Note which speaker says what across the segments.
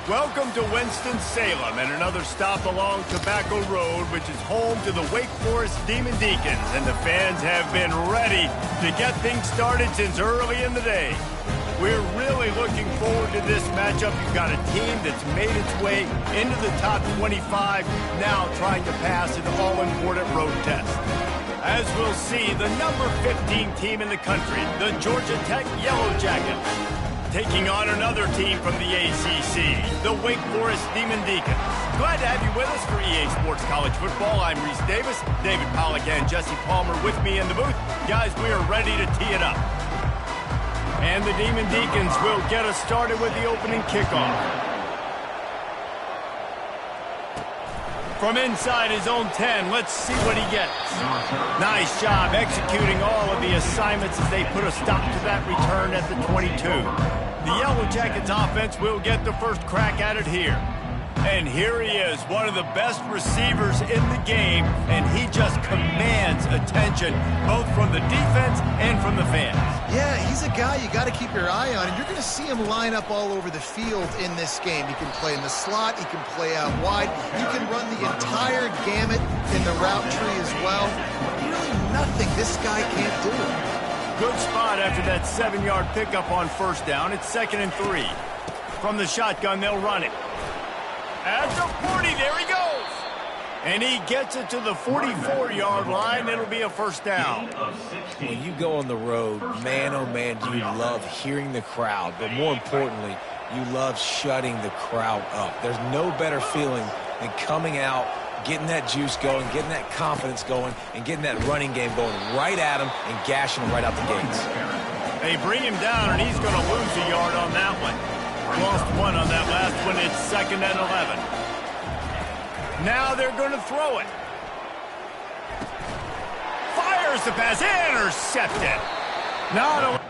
Speaker 1: Welcome to Winston-Salem and another stop along Tobacco Road, which is home to the Wake Forest Demon Deacons, and the fans have been ready to get things started since early in the day. We're really looking forward to this matchup. You've got a team that's made its way into the top 25, now trying to pass an all-important road test. As we'll see, the number 15 team in the country, the Georgia Tech Yellow Jackets, taking on another team from the ACC, the Wake Forest Demon Deacons. Glad to have you with us for EA Sports College Football. I'm Reese Davis, David Pollack and Jesse Palmer with me in the booth. Guys, we are ready to tee it up. And the Demon Deacons will get us started with the opening kickoff. From inside his own 10, let's see what he gets. Nice job executing all of the assignments as they put a stop to that return at the 22. The Yellow Jackets offense will get the first crack at it here. And here he is, one of the best receivers in the game, and he just commands attention, both from the defense and from the fans.
Speaker 2: Yeah, he's a guy you got to keep your eye on, and you're going to see him line up all over the field in this game. He can play in the slot, he can play out wide, he can run the entire gamut in the route tree as well. Really nothing this guy can't do.
Speaker 1: Good spot after that 7-yard pickup on first down. It's 2nd and 3. From the shotgun, they'll run it. At the 40, there he goes. And he gets it to the 44-yard line. It'll be a first down.
Speaker 3: When you go on the road, man, oh man, do you love hearing the crowd. But more importantly, you love shutting the crowd up. There's no better feeling than coming out, getting that juice going, getting that confidence going, and getting that running game going right at him and gashing him right out the gates.
Speaker 1: They bring him down, and he's going to lose a yard on that one. Lost one on that last one. It's 2nd and 11. Now they're going to throw it. Fires the pass. Intercepted. Not a...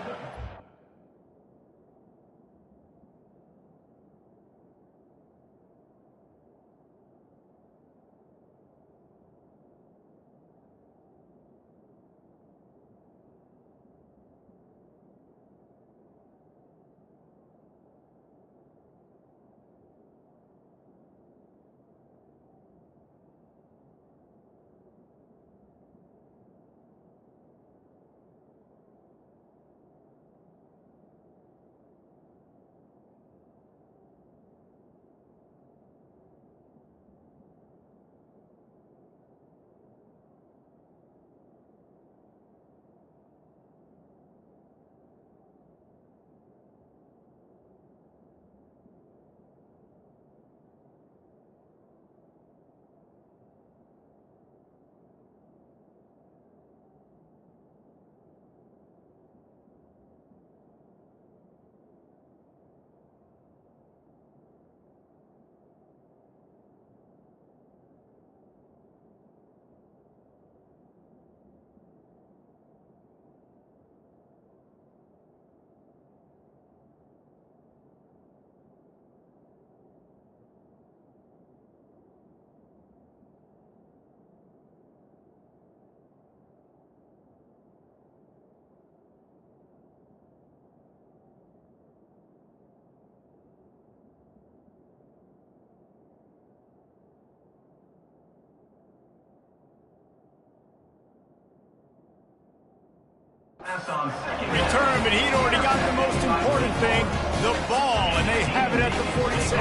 Speaker 1: Return, but he'd already got the most important thing, the ball, and they have it at the 46.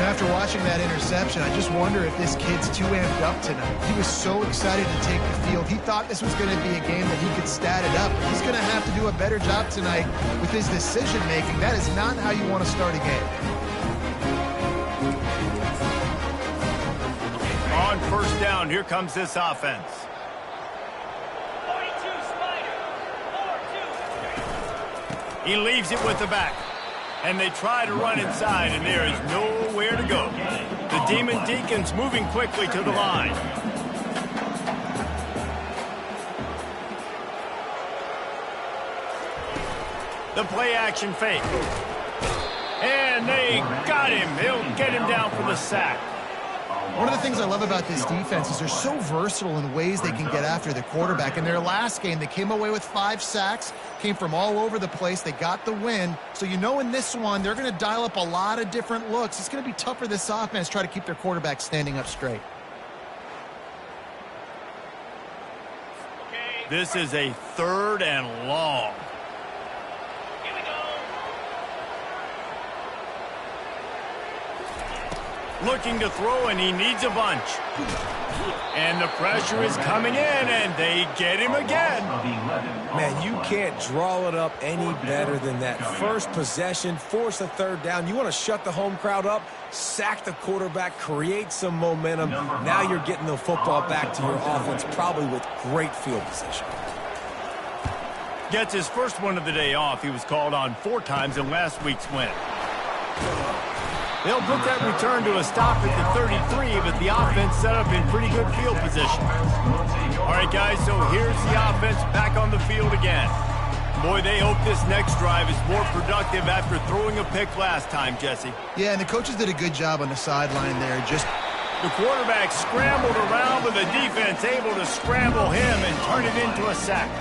Speaker 2: After watching that interception, I just wonder if this kid's too amped up tonight. He was so excited to take the field. He thought this was going to be a game that he could stat it up. He's going to have to do a better job tonight with his decision-making. That is not how you want to start a game.
Speaker 1: On first down, here comes this offense. He leaves it with the back. And they try to run inside, and there is nowhere to go. The Demon Deacons moving quickly to the line. The play action fake. And they got him. He'll get him down for the sack.
Speaker 2: One of the things I love about this defense is they're so versatile in ways they can get after the quarterback. In their last game, they came away with 5 sacks, came from all over the place. They got the win. So you know in this one, they're going to dial up a lot of different looks. It's going to be tough for this offense to try to keep their quarterback standing up straight.
Speaker 1: This is a 3rd and long. Looking to throw, and he needs a bunch. And the pressure is coming in, and they get him again.
Speaker 3: Man, you can't draw it up any better than that. First possession, force a 3rd down. You want to shut the home crowd up, sack the quarterback, create some momentum. Now you're getting the football back to your offense, probably with great field position.
Speaker 1: Gets his first one of the day off. He was called on 4 times in last week's win. They'll put that return to a stop at the 33, but the offense set up in pretty good field position. All right, guys, so here's the offense back on the field again. Boy, they hope this next drive is more productive after throwing a pick last time, Jesse.
Speaker 2: Yeah, and the coaches did a good job on the sideline there.
Speaker 1: The quarterback scrambled around, but the defense able to scramble him and turn it into a sack.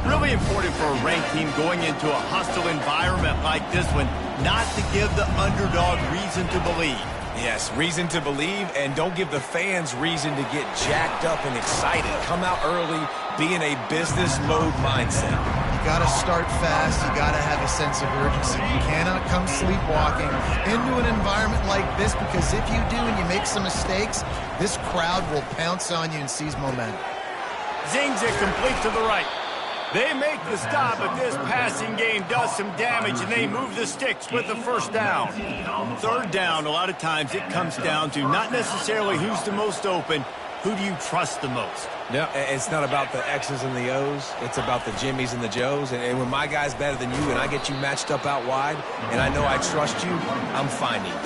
Speaker 1: Really important for a ranked team going into a hostile environment like this one, not to give the underdog reason to believe.
Speaker 3: Yes, reason to believe, and don't give the fans reason to get jacked up and excited. Come out early, be in a business mode mindset.
Speaker 2: You got to start fast. You got to have a sense of urgency. You cannot come sleepwalking into an environment like this, because if you do and you make some mistakes, this crowd will pounce on you and seize momentum.
Speaker 1: Zings it complete to the right. They make the stop, but this passing game does some damage, and they move the sticks with the 1st down. 3rd down, a lot of times it comes down to not necessarily who's the most open, who do you trust the most?
Speaker 3: No, it's not about the X's and the O's. It's about the Jimmies and the Joes. And when my guy's better than you and I get you matched up out wide, and I know I trust you, I'm finding you.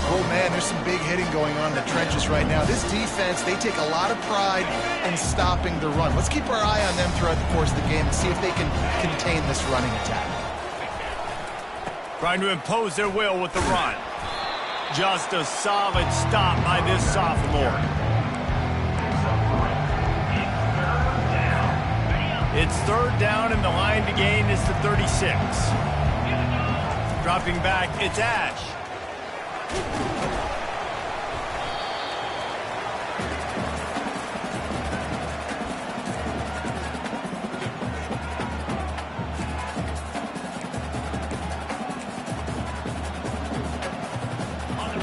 Speaker 2: Oh, man, there's some big hitting going on in the trenches right now. This defense, they take a lot of pride in stopping the run. Let's keep our eye on them throughout the course of the game and see if they can contain this running attack.
Speaker 1: Trying to impose their will with the run. Just a solid stop by this sophomore. It's 3rd down, and the line to gain is the 36. Dropping back, it's Ash.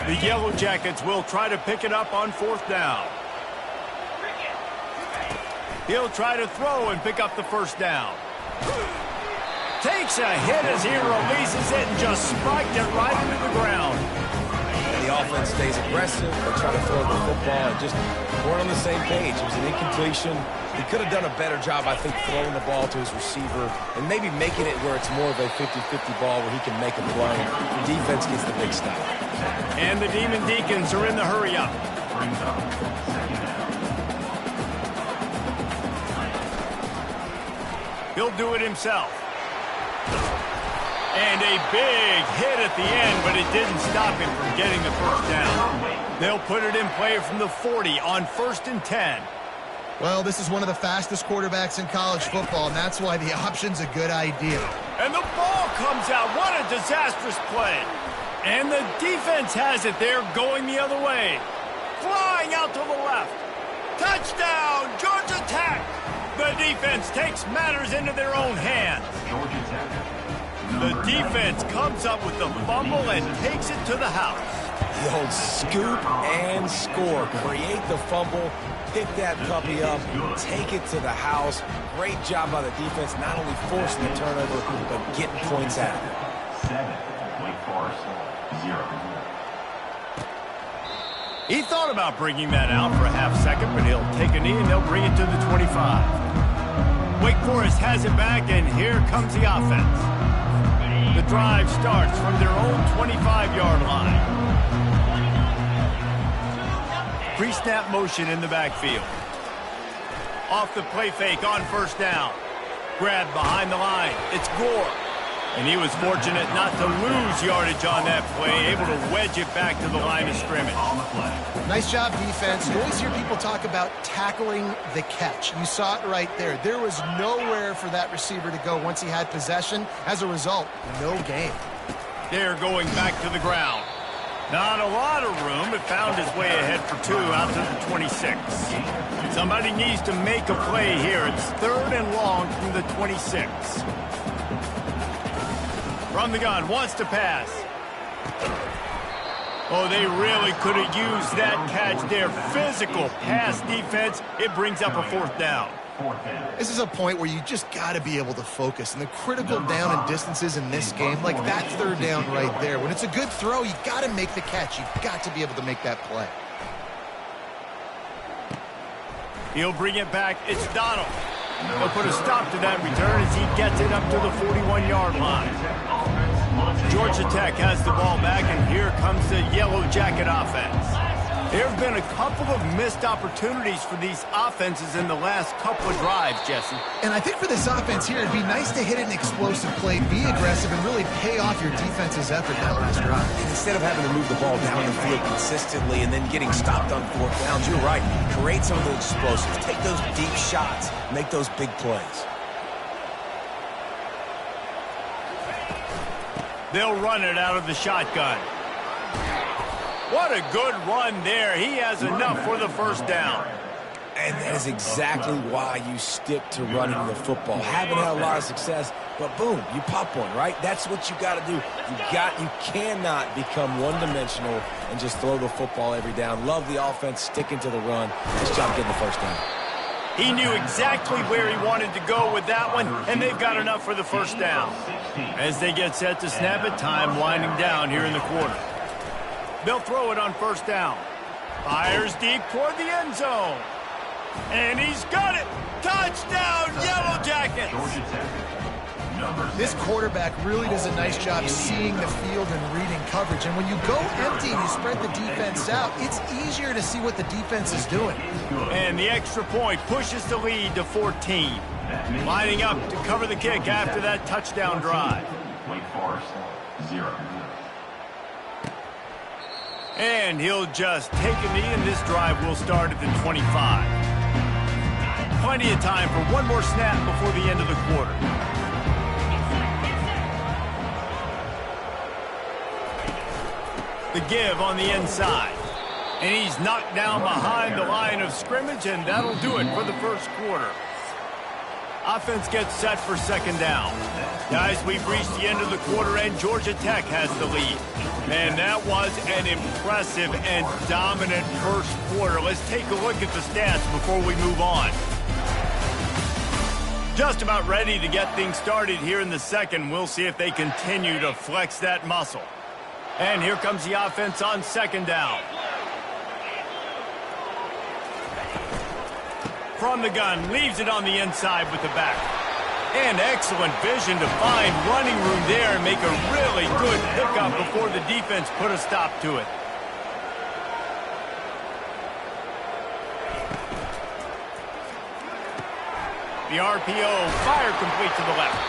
Speaker 1: The Yellow Jackets will try to pick it up on 4th down. He'll try to throw and pick up the 1st down. Takes a hit as he releases it and just spiked it right into the ground.
Speaker 3: And the offense stays aggressive. They try to throw the football and just weren't on the same page. It was an incompletion. He could have done a better job, I think, throwing the ball to his receiver and maybe making it where it's more of a 50-50 ball where he can make a play. The defense gets the big stop.
Speaker 1: And the Demon Deacons are in the hurry-up. He'll do it himself. And a big hit at the end, but it didn't stop him from getting the 1st down. They'll put it in play from the 40 on 1st and 10.
Speaker 2: Well, this is one of the fastest quarterbacks in college football, and that's why the option's a good idea.
Speaker 1: And the ball comes out. What a disastrous play. And the defense has it there, going the other way. Flying out to the left. Touchdown, Georgia Tech. The defense takes matters into their own hands. The defense comes up with the fumble and takes it to the house.
Speaker 3: The old scoop and score. Create the fumble, pick that puppy up, take it to the house. Great job by the defense, not only forcing the turnover, but getting points out of it.
Speaker 4: 7, Wake Forest, 0.
Speaker 1: He thought about bringing that out for a half second, but he'll take a knee and they'll bring it to the 25. Wake Forest has it back, and here comes the offense. The drive starts from their own 25-yard line. Pre-snap motion in the backfield. Off the play fake on first down. Grabbed behind the line. It's Gore. And he was fortunate not to lose yardage on that play, able to wedge it back to the line of scrimmage.
Speaker 2: Nice job, defense. You always hear people talk about tackling the catch. You saw it right there. There was nowhere for that receiver to go once he had possession. As a result, no gain.
Speaker 1: They're going back to the ground. Not a lot of room. It found its way ahead for 2 out to the 26. Somebody needs to make a play here. It's 3rd and long from the 26. From the gun, wants to pass. Oh, they really could have used that catch there. Physical pass defense. It brings up a 4th down.
Speaker 2: This is a point where you just got to be able to focus. And the critical down and distances in this game, like that 3rd down right there. When it's a good throw, you got to make the catch. You got to be able to make that play.
Speaker 1: He'll bring it back. It's Donald. He'll put a stop to that return as he gets it up to the 41-yard line. Georgia Tech has the ball back, and here comes the Yellow Jacket offense. There have been a couple of missed opportunities for these offenses in the last couple of drives, Jesse.
Speaker 2: And I think for this offense here, it'd be nice to hit an explosive play, be aggressive, and really pay off your defense's effort that last drive.
Speaker 3: And instead of having to move the ball down the field consistently and then getting stopped on 4th downs, you're right. Create some of those explosives. Take those deep shots. Make those big plays.
Speaker 1: They'll run it out of the shotgun. What a good run there. He has enough for the 1st down.
Speaker 3: And that is exactly why you stick to running the football. Haven't had a lot of success, but boom, you pop one, right? That's what you got to do. You cannot become one-dimensional and just throw the football every down. Love the offense, sticking to the run. Nice job getting the 1st down.
Speaker 1: He knew exactly where he wanted to go with that one, and they've got enough for the 1st down. As they get set to snap it, time winding down here in the quarter. They'll throw it on 1st down. Fires deep toward the end zone. And he's got it. Touchdown, Yellow Jackets.
Speaker 2: This quarterback really does a nice job seeing the field and reading coverage. And when you go empty and you spread the defense out, it's easier to see what the defense is doing.
Speaker 1: And the extra point pushes the lead to 14. Lining up to cover the kick after that touchdown drive.
Speaker 4: Wake Forest, 0.
Speaker 1: And he'll just take a knee, and this drive will start at the 25. Plenty of time for one more snap before the end of the quarter. The give on the inside. And he's knocked down behind the line of scrimmage, and that'll do it for the 1st quarter. Offense gets set for 2nd down. Guys, we've reached the end of the quarter, and Georgia Tech has the lead. Man, that was an impressive and dominant 1st quarter. Let's take a look at the stats before we move on. Just about ready to get things started here in the 2nd. We'll see if they continue to flex that muscle. And here comes the offense on 2nd down. From the gun, leaves it on the inside with the back. And excellent vision to find running room there and make a really good pickup before the defense put a stop to it. The RPO, fire complete to the left.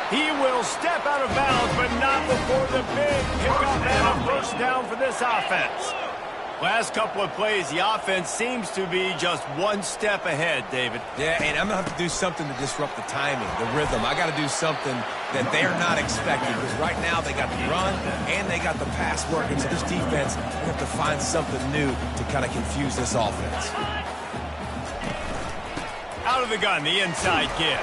Speaker 1: He will step out of bounds, but not before the big pickup and a 1st down for this offense. Last couple of plays, the offense seems to be just one step ahead, David.
Speaker 3: Yeah, and I'm going to have to do something to disrupt the timing, the rhythm. I got to do something that they're not expecting, because right now they got the run and they got the pass working. So this defense, we have to find something new to kind of confuse this offense.
Speaker 1: Out of the gun, the inside give.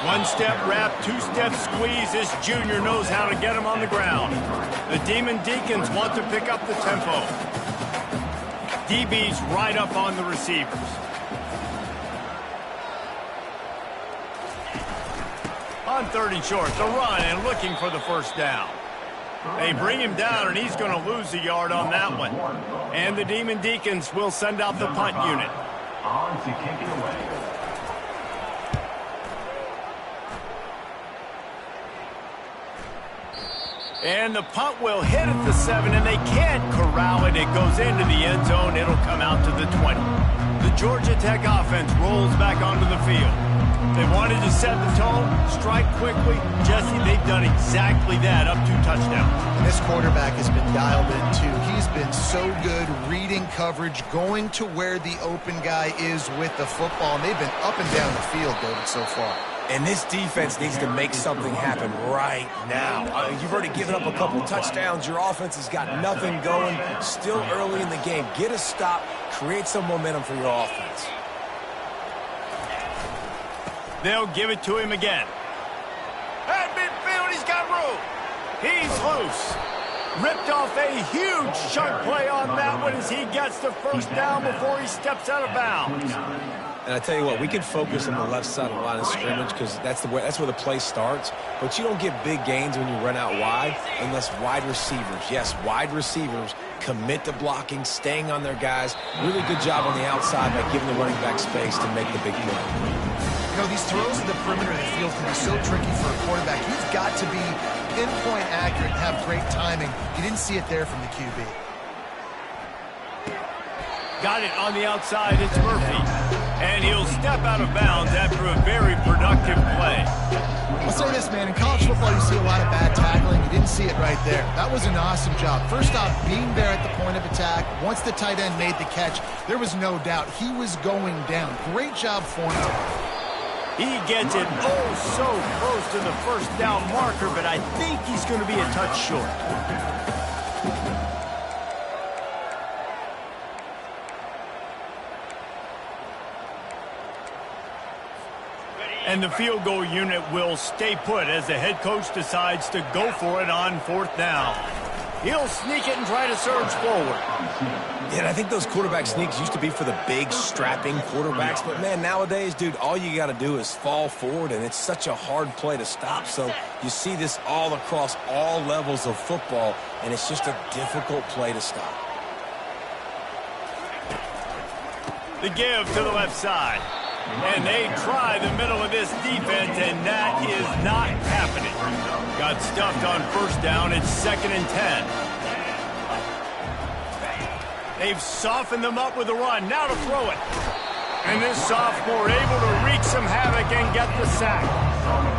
Speaker 1: One-step wrap, two-step squeeze. This junior knows how to get him on the ground. The Demon Deacons want to pick up the tempo. DB's right up on the receivers. On 3rd and short, the run and looking for the first down. They bring him down, and he's going to lose a yard on that one. And the Demon Deacons will send out the punt unit.
Speaker 4: On to kick it away.
Speaker 1: And the punt will hit at the 7, and they can't corral it. It goes into the end zone. It'll come out to the 20. The Georgia Tech offense rolls back onto the field. They wanted to set the tone, strike quickly. Jesse, they've done exactly that, up 2 touchdowns.
Speaker 2: And this quarterback has been dialed in, too. He's been so good reading coverage, going to where the open guy is with the football. And they've been up and down the field, David, so far.
Speaker 3: And this defense needs to make something happen right now. You've already given up a couple touchdowns. Your offense has got nothing going. Still early in the game. Get a stop. Create some momentum for your offense.
Speaker 1: They'll give it to him again. At midfield, he's got room. He's loose. Ripped off a huge sharp play on that one as he gets the first down before he steps out of bounds.
Speaker 3: And I tell you what, we can focus on the left side of the line of scrimmage because that's where the play starts. But you don't get big gains when you run out wide unless wide receivers, yes, wide receivers, commit to blocking, staying on their guys. Really good job on the outside by giving the running back space to make the big play.
Speaker 2: You know, these throws at the perimeter of the field can be so tricky for a quarterback. He's got to be pinpoint accurate and have great timing. You didn't see it there from the QB.
Speaker 1: Got it on the outside. It's Murphy. And he'll step out of bounds after a very productive play.
Speaker 2: I'll say this, man. In college football, you see a lot of bad tackling. You didn't see it right there. That was an awesome job. First off, being there at the point of attack. Once the tight end made the catch, there was no doubt he was going down. Great job forming him.
Speaker 1: He gets it so close to the first down marker, but I think he's going to be a touch short. And the field goal unit will stay put as the head coach decides to go for it on 4th down. He'll sneak it and try to surge forward.
Speaker 3: Yeah, and I think those quarterback sneaks used to be for the big, strapping quarterbacks. But, man, nowadays, dude, all you got to do is fall forward, and it's such a hard play to stop. So you see this all across all levels of football, and it's just a difficult play to stop.
Speaker 1: The give to the left side. And they try the middle of this defense, and that is not happening. Got stuffed on 1st down. It's 2nd and 10. They've softened them up with the run. Now to throw it. And this sophomore able to wreak some havoc and get the sack.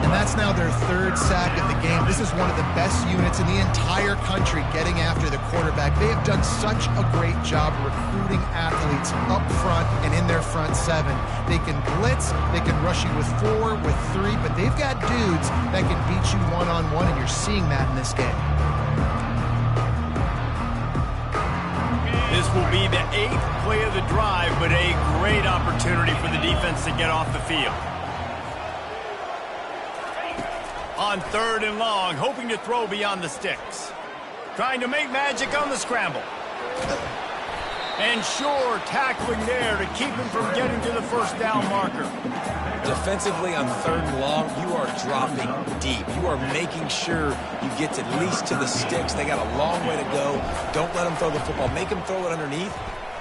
Speaker 2: And that's now their 3rd sack of the game. This is one of the best units in the entire country getting after the quarterback. They have done such a great job recruiting athletes up front and in their front 7. They can blitz, they can rush you with 4, with 3, but they've got dudes that can beat you one-on-one, and you're seeing that in this game.
Speaker 1: This will be the 8th play of the drive, but a great opportunity for the defense to get off the field. On 3rd and long, hoping to throw beyond the sticks. Trying to make magic on the scramble. And sure, tackling there to keep him from getting to the first down marker.
Speaker 3: Defensively on 3rd and long, you are dropping deep. You are making sure you get at least to the sticks. They got a long way to go. Don't let them throw the football. Make them throw it underneath.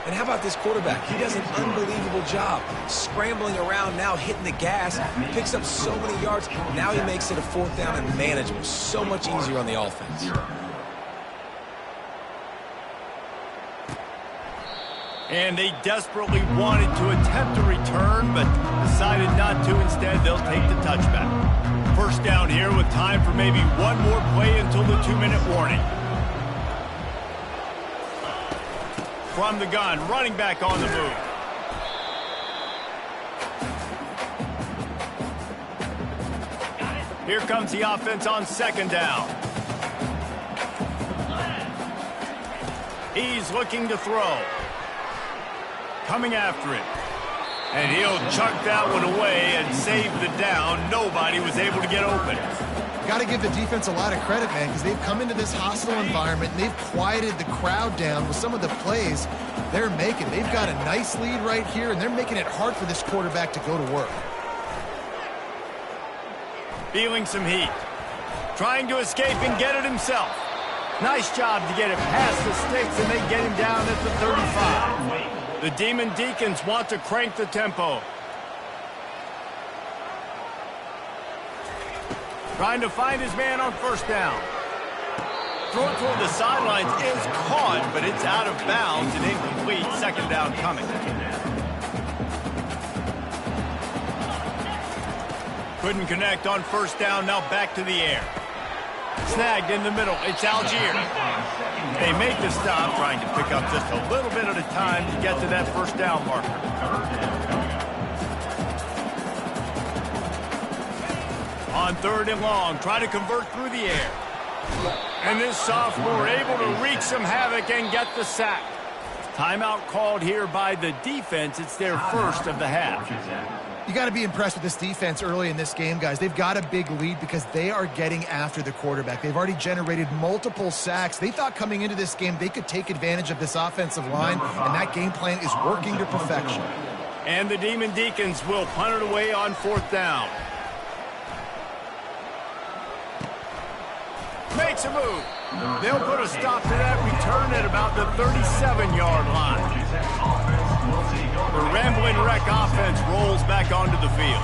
Speaker 3: And how about this quarterback? He does an unbelievable job scrambling around, now hitting the gas. He picks up so many yards. Now he makes it a 4th down and manageable. So much easier on the offense.
Speaker 1: And they desperately wanted to attempt a return, but decided not to. Instead, they'll take the touchback. 1st down here with time for maybe one more play until the 2-minute warning. From the gun, running back on the move. Here comes the offense on 2nd down. He's looking to throw. Coming after it. And he'll chuck that one away and save the down. Nobody was able to get open.
Speaker 2: Got to give the defense a lot of credit, man, because they've come into this hostile environment and they've quieted the crowd down with some of the plays they're making. They've got a nice lead right here, and they're making it hard for this quarterback to go to work.
Speaker 1: Feeling some heat. Trying to escape and get it himself. Nice job to get it past the sticks, and they get him down at the 35. The Demon Deacons want to crank the tempo. Trying to find his man on first down. Throw toward the sidelines is caught, but it's out of bounds and incomplete. Second down coming. Couldn't connect on first down, now back to the air. Snagged in the middle, it's Algier. They make the stop, trying to pick up just a little bit at a time to get to that first down marker. On third and long, try to convert through the air. And this sophomore able to wreak some havoc and get the sack. Timeout called here by the defense. It's their first of the half.
Speaker 2: You got to be impressed with this defense early in this game, guys. They've got a big lead because they are getting after the quarterback. They've already generated multiple sacks. They thought coming into this game they could take advantage of this offensive line, and that game plan is working to perfection.
Speaker 1: And the Demon Deacons will punt it away on fourth down. Makes a move. They'll put a stop to that return at about the 37-yard line. The rambling wreck offense rolls back onto the field.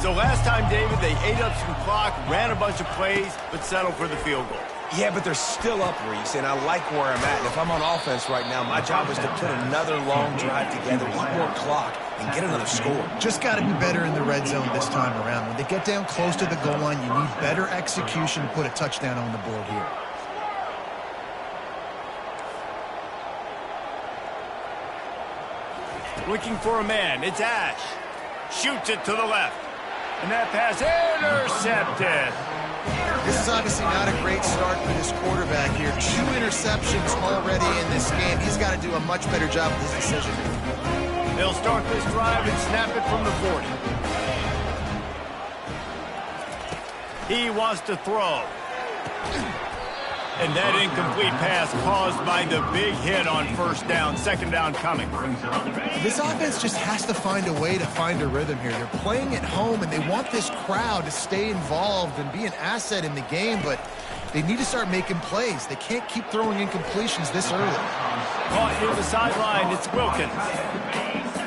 Speaker 1: So last time, David, they ate up some clock, ran a bunch of plays, but settled for the field goal.
Speaker 3: Yeah, but they're still up, Reese, and I like where I'm at. And if I'm on offense right now, my job is to put another long drive together, eat more clock, and get another score.
Speaker 2: Just got to be better in the red zone this time around. When they get down close to the goal line, you need better execution to put a touchdown on the board here.
Speaker 1: Looking for a man, it's Ash. Shoots it to the left. And that pass intercepted.
Speaker 2: This is obviously not a great start for this quarterback here. 2 interceptions already in this game. He's got to do a much better job with his decision.
Speaker 1: They'll start this drive and snap it from the 40. He wants to throw. And that incomplete pass caused by the big hit on first down. Second down coming.
Speaker 2: This offense just has to find a way to find a rhythm here. They're playing at home, and they want this crowd to stay involved and be an asset in the game, but they need to start making plays. They can't keep throwing incompletions this early.
Speaker 1: Caught near the sideline, it's Wilkins.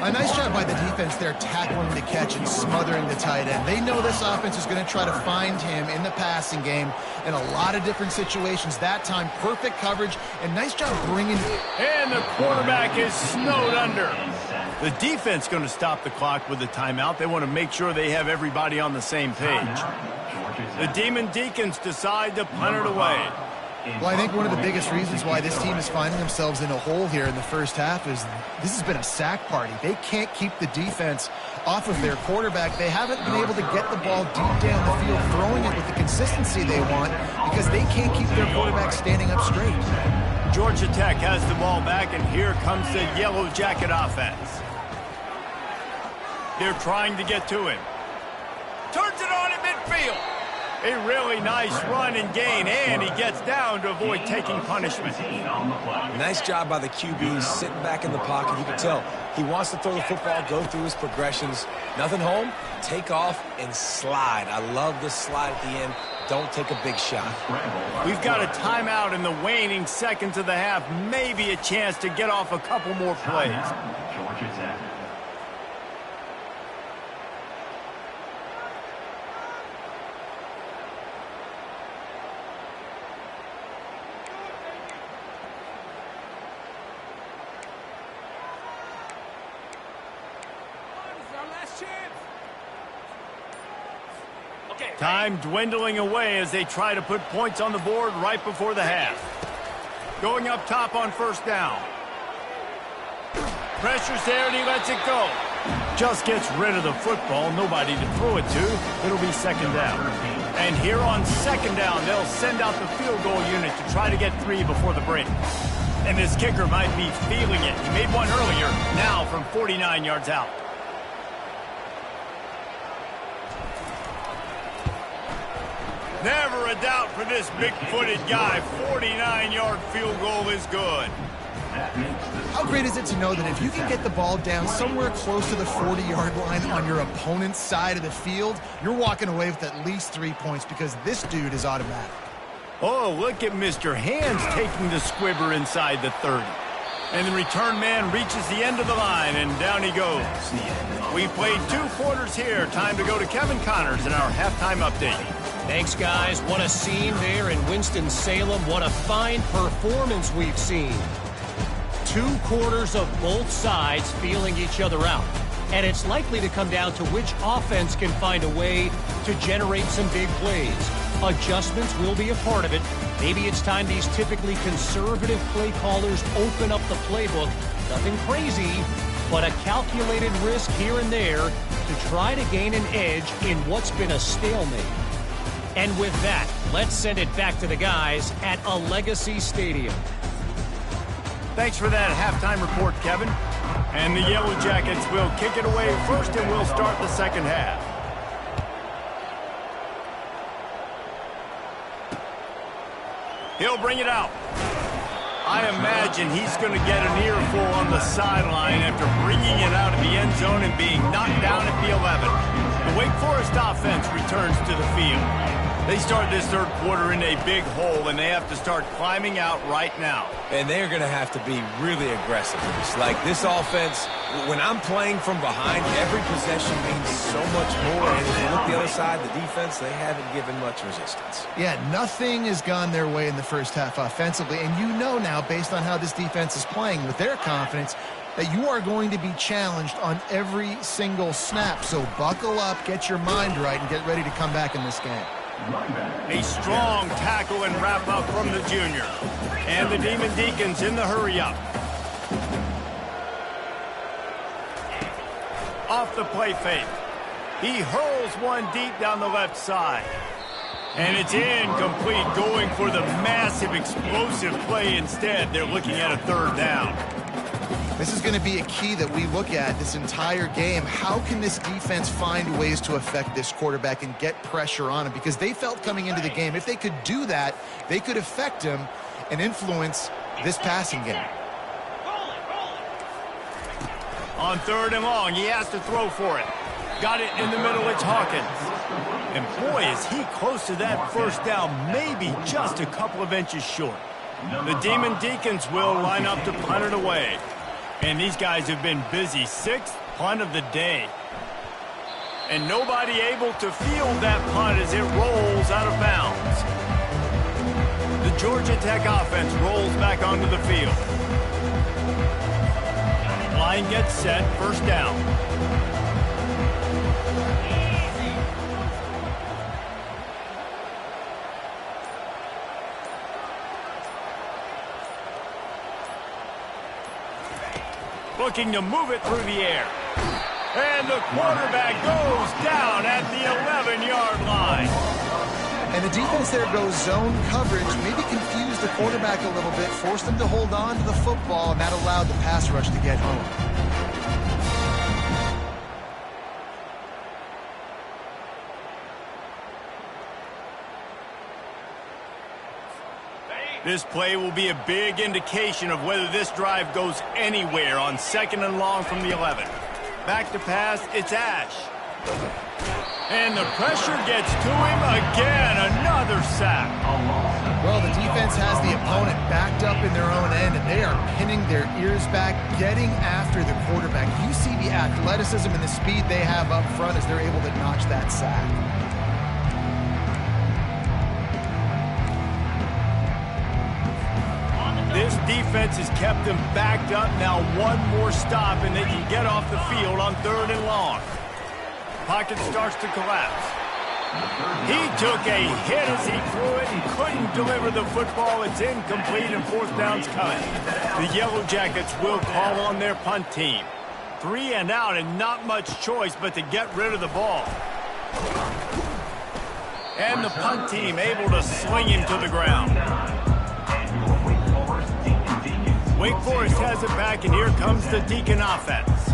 Speaker 2: A nice job by the defense there tackling the catch and smothering the tight end. They know this offense is going to try to find him in the passing game in a lot of different situations. That time, perfect coverage, and nice job bringing...
Speaker 1: And the quarterback is snowed under. The defense going to stop the clock with a timeout. They want to make sure they have everybody on the same page. The Demon Deacons decide to punt it away.
Speaker 2: Well, I think one of the biggest reasons why this team is finding themselves in a hole here in the first half is this has been a sack party. They can't keep the defense off of their quarterback. They haven't been able to get the ball deep down the field, throwing it with the consistency they want because they can't keep their quarterback standing up straight.
Speaker 1: Georgia Tech has the ball back, and here comes the Yellow Jacket offense. They're trying to get to him. Turns it on in midfield. A really nice run and gain, and he gets down to avoid taking punishment.
Speaker 3: Nice job by the QB, sitting back in the pocket. You can tell he wants to throw the football, go through his progressions. Nothing home, take off, and slide. I love this slide at the end. Don't take a big shot.
Speaker 1: We've got a timeout in the waning seconds of the half. Maybe a chance to get off a couple more plays.
Speaker 4: Georgia Tech.
Speaker 1: Time dwindling away as they try to put points on the board right before the half. Going up top on first down. Pressure's there and he lets it go. Just gets rid of the football. Nobody to throw it to. It'll be second down. And here on second down, they'll send out the field goal unit to try to get 3 before the break. And this kicker might be feeling it. He made one earlier, now from 49 yards out. Never a doubt for this big-footed guy. 49-yard field goal is good.
Speaker 2: How great is it to know that if you can get the ball down somewhere close to the 40-yard line on your opponent's side of the field, you're walking away with at least 3 points because this dude is automatic.
Speaker 1: Oh, look at Mr. Hands taking the squibber inside the 30. And the return man reaches the end of the line, and down he goes. We played 2 quarters here. Time to go to Kevin Connors in our halftime update.
Speaker 5: Thanks, guys. What a scene there in Winston-Salem. What a fine performance we've seen. 2 quarters of both sides feeling each other out. And it's likely to come down to which offense can find a way to generate some big plays. Adjustments will be a part of it. Maybe it's time these typically conservative play callers open up the playbook. Nothing crazy, but a calculated risk here and there to try to gain an edge in what's been a stalemate. And with that, let's send it back to the guys at a Legacy Stadium.
Speaker 1: Thanks for that halftime report, Kevin. And the Yellow Jackets will kick it away first, and we'll start the second half. He'll bring it out. I imagine he's going to get an earful on the sideline after bringing it out of the end zone and being knocked down at the 11. The Wake Forest offense returns to the field. They start this third quarter in a big hole, and they have to start climbing out right now.
Speaker 3: And they're going to have to be really aggressive. It's like this offense, when I'm playing from behind, every possession means so much more. And if you look the other side, the defense, they haven't given much resistance.
Speaker 2: Yeah, nothing has gone their way in the first half offensively. And you know now, based on how this defense is playing with their confidence, that you are going to be challenged on every single snap. So buckle up, get your mind right, and get ready to come back in this game.
Speaker 1: A strong tackle and wrap-up from the junior. And the Demon Deacons in the hurry-up. Off the play fake. He hurls one deep down the left side. And it's incomplete, going for the massive explosive play instead. They're looking at a third down.
Speaker 2: This is going to be a key that we look at this entire game. How can this defense find ways to affect this quarterback and get pressure on him? Because they felt coming into the game, if they could do that, they could affect him and influence this passing game.
Speaker 1: On 3rd and long, he has to throw for it. Got it in the middle, it's Hawkins. And boy, is he close to that first down, maybe just a couple of inches short. The Demon Deacons will line up to punt it away. And these guys have been busy. 6th punt of the day. And nobody able to field that punt as it rolls out of bounds. The Georgia Tech offense rolls back onto the field. Line gets set, first down. Looking to move it through the air. And the quarterback goes down at the 11-yard line.
Speaker 2: And the defense there goes zone coverage, maybe confused the quarterback a little bit, forced him to hold on to the football, and that allowed the pass rush to get home.
Speaker 1: This play will be a big indication of whether this drive goes anywhere on 2nd and long from the 11. Back to pass, it's Ash. And the pressure gets to him again, another sack.
Speaker 2: Well, the defense has the opponent backed up in their own end, and they are pinning their ears back, getting after the quarterback. You see the athleticism and the speed they have up front as they're able to notch that sack.
Speaker 1: This defense has kept them backed up. Now one more stop, and they can get off the field on 3rd and long. Pocket starts to collapse. He took a hit as he threw it and couldn't deliver the football. It's incomplete, and 4th down's coming. The Yellow Jackets will call on their punt team. 3 and out, and not much choice but to get rid of the ball. And the punt team able to sling him to the ground. Wake Forest has it back, and here comes the Deacon offense.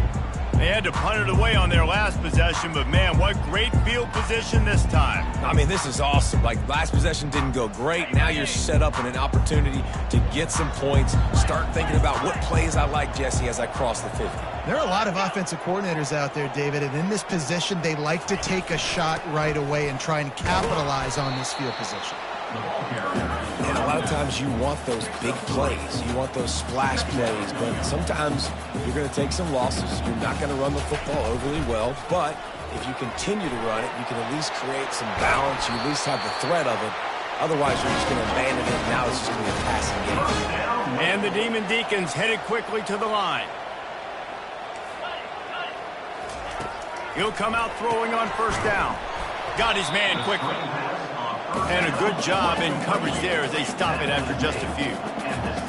Speaker 1: They had to punt it away on their last possession, but man, what great field position this time.
Speaker 3: I mean, this is awesome. Like, last possession didn't go great. Now you're set up in an opportunity to get some points. Start thinking about what plays I like, Jesse, as I cross the 50.
Speaker 2: There are a lot of offensive coordinators out there, David, and in this position, they like to take a shot right away and try and capitalize on this field position.
Speaker 3: And a lot of times you want those big plays. You want those splash plays, but sometimes you're going to take some losses. You're not going to run the football overly well, but if you continue to run it, you can at least create some balance. You at least have the threat of it. Otherwise, you're just going to abandon it. Now it's just going to be a passing game.
Speaker 1: And the Demon Deacons headed quickly to the line. He'll come out throwing on first down. Got his man quickly. And a good job in coverage there as they stop it after just a few.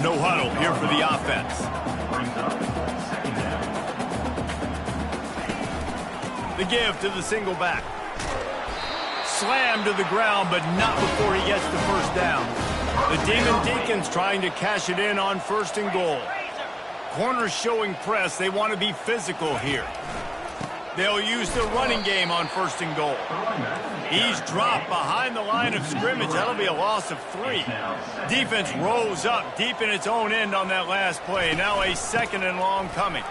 Speaker 1: No huddle here for the offense. The give to the single back. Slam to the ground, but not before he gets the first down. The Demon Deacons trying to cash it in on 1st and goal. Corners showing press. They want to be physical here. They'll use the running game on 1st and goal. He's dropped behind the line of scrimmage. That'll be a loss of 3. Defense rose up deep in its own end on that last play. Now a 2nd and long coming.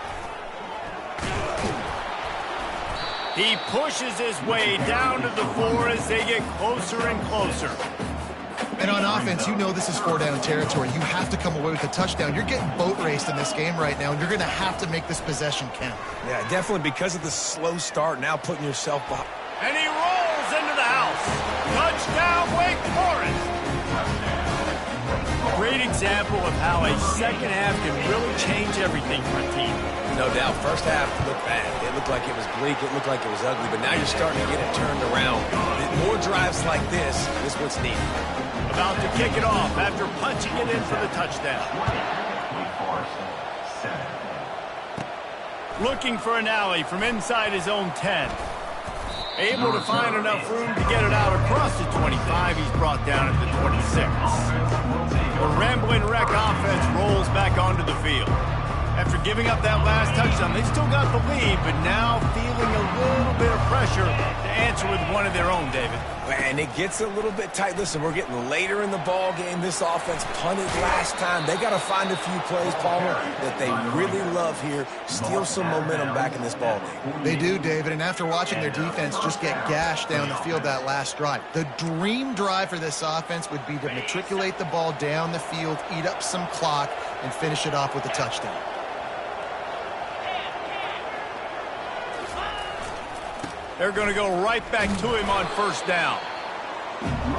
Speaker 1: He pushes his way down to the 4 as they get closer and closer.
Speaker 2: And on offense, you know this is 4-down territory. You have to come away with a touchdown. You're getting boat raced in this game right now, and you're going to have to make this possession count.
Speaker 3: Yeah, definitely because of the slow start, now putting yourself behind.
Speaker 1: And he rolls into the house. Touchdown, Wake Forest. Great example of how a second half can really change everything for a team.
Speaker 3: No doubt. First half looked bad. It looked like it was bleak. It looked like it was ugly. But now you're starting to get it turned around. More drives like this is what's needed.
Speaker 1: About to kick it off after punching it in for the touchdown. Looking for an alley from inside his own 10. Able to find enough room to get it out across the 25. He's brought down at the 26. The rambling wreck offense rolls back onto the field. After giving up that last touchdown, they still got the lead, but now feeling a little bit of pressure to answer with one of their own, David.
Speaker 3: And it gets a little bit tight. Listen, we're getting later in the ball game. This offense punted last time. They got to find a few plays, Palmer, that they really love here. Steal some momentum back in this ball game.
Speaker 2: They do, David, and after watching their defense just get gashed down the field that last drive, the dream drive for this offense would be to matriculate the ball down the field, eat up some clock, and finish it off with a touchdown.
Speaker 1: They're going to go right back to him on first down.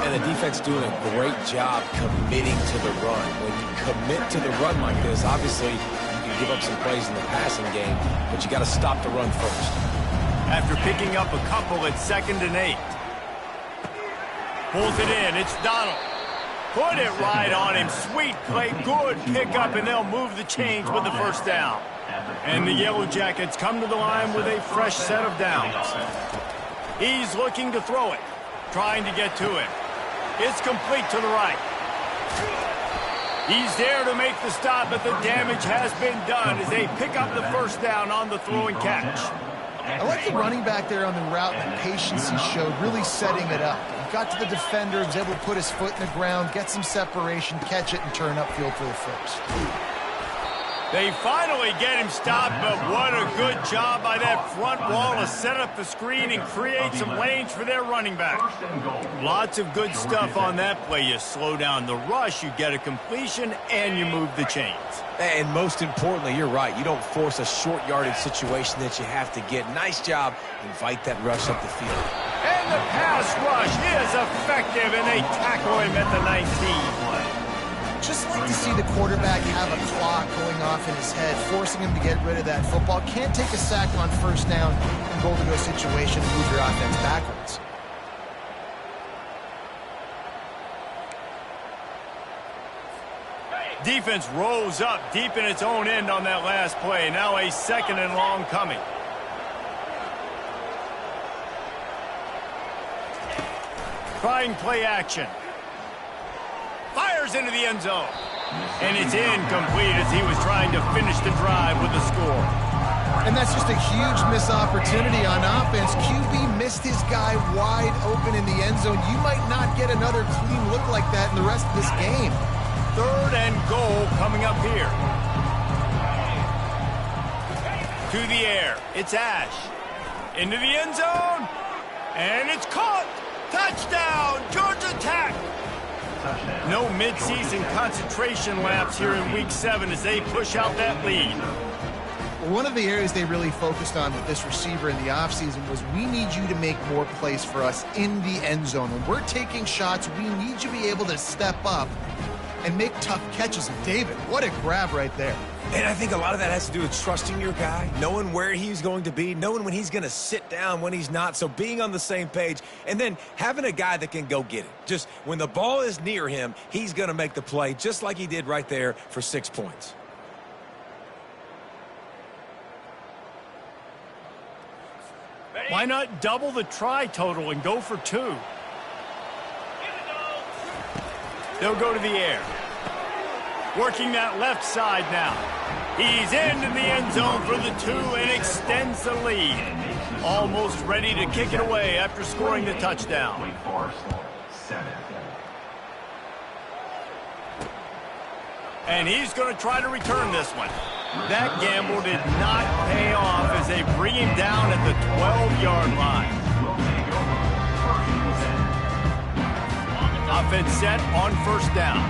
Speaker 3: And the defense doing a great job committing to the run. When you commit to the run like this, obviously you can give up some plays in the passing game, but you got to stop the run first.
Speaker 1: After picking up a couple at 2nd and 8. Pulls it in. It's Donald. Put it right on him. Sweet play. Good pickup, and they'll move the chains with the first down. And the Yellow Jackets come to the line with a fresh set of downs. He's looking to throw it, trying to get to him. It's complete to the right. He's there to make the stop, but the damage has been done as they pick up the first down on the throw and catch.
Speaker 2: I like the running back there on the route and the patience he showed, really setting it up. He got to the defender, was able to put his foot in the ground, get some separation, catch it, and turn upfield for the first.
Speaker 1: They finally get him stopped, but what a good job by that front wall to set up the screen and create some lanes for their running back. Lots of good stuff on that play. You slow down the rush, you get a completion, and you move the chains.
Speaker 3: And most importantly, you're right. You don't force a short yardage situation that you have to get. Nice job. Invite that rush up the field.
Speaker 1: And the pass rush is effective, and they tackle him at the 19.
Speaker 2: Just like to see the quarterback have a clock going off in his head, forcing him to get rid of that football. Can't take a sack on first down and go to a situation and move your offense backwards.
Speaker 1: Defense rose up deep in its own end on that last play. Now a 2nd and long coming. Trying play action. Fires into the end zone. And it's incomplete as he was trying to finish the drive with the score.
Speaker 2: And that's just a huge missed opportunity on offense. QB missed his guy wide open in the end zone. You might not get another clean look like that in the rest of this game.
Speaker 1: 3rd and goal coming up here. To the air. It's Ash. Into the end zone. And it's caught. Touchdown, Georgia Tech. No mid-season concentration laps here in Week 7 as they push out that lead.
Speaker 2: One of the areas they really focused on with this receiver in the offseason was we need you to make more plays for us in the end zone. When we're taking shots, we need you to be able to step up and make tough catches. And David, what a grab right there.
Speaker 3: And I think a lot of that has to do with trusting your guy, knowing where he's going to be, knowing when he's going to sit down, when he's not. So being on the same page, and then having a guy that can go get it. Just when the ball is near him, he's going to make the play, just like he did right there for 6 points.
Speaker 1: Why not double the try total and go for 2? They'll go to the air. Working that left side now. He's into the end zone for the 2 and extends the lead. Almost ready to kick it away after scoring the touchdown. And he's going to try to return this one. That gamble did not pay off as they bring him down at the 12-yard line. Offense set on 1st down.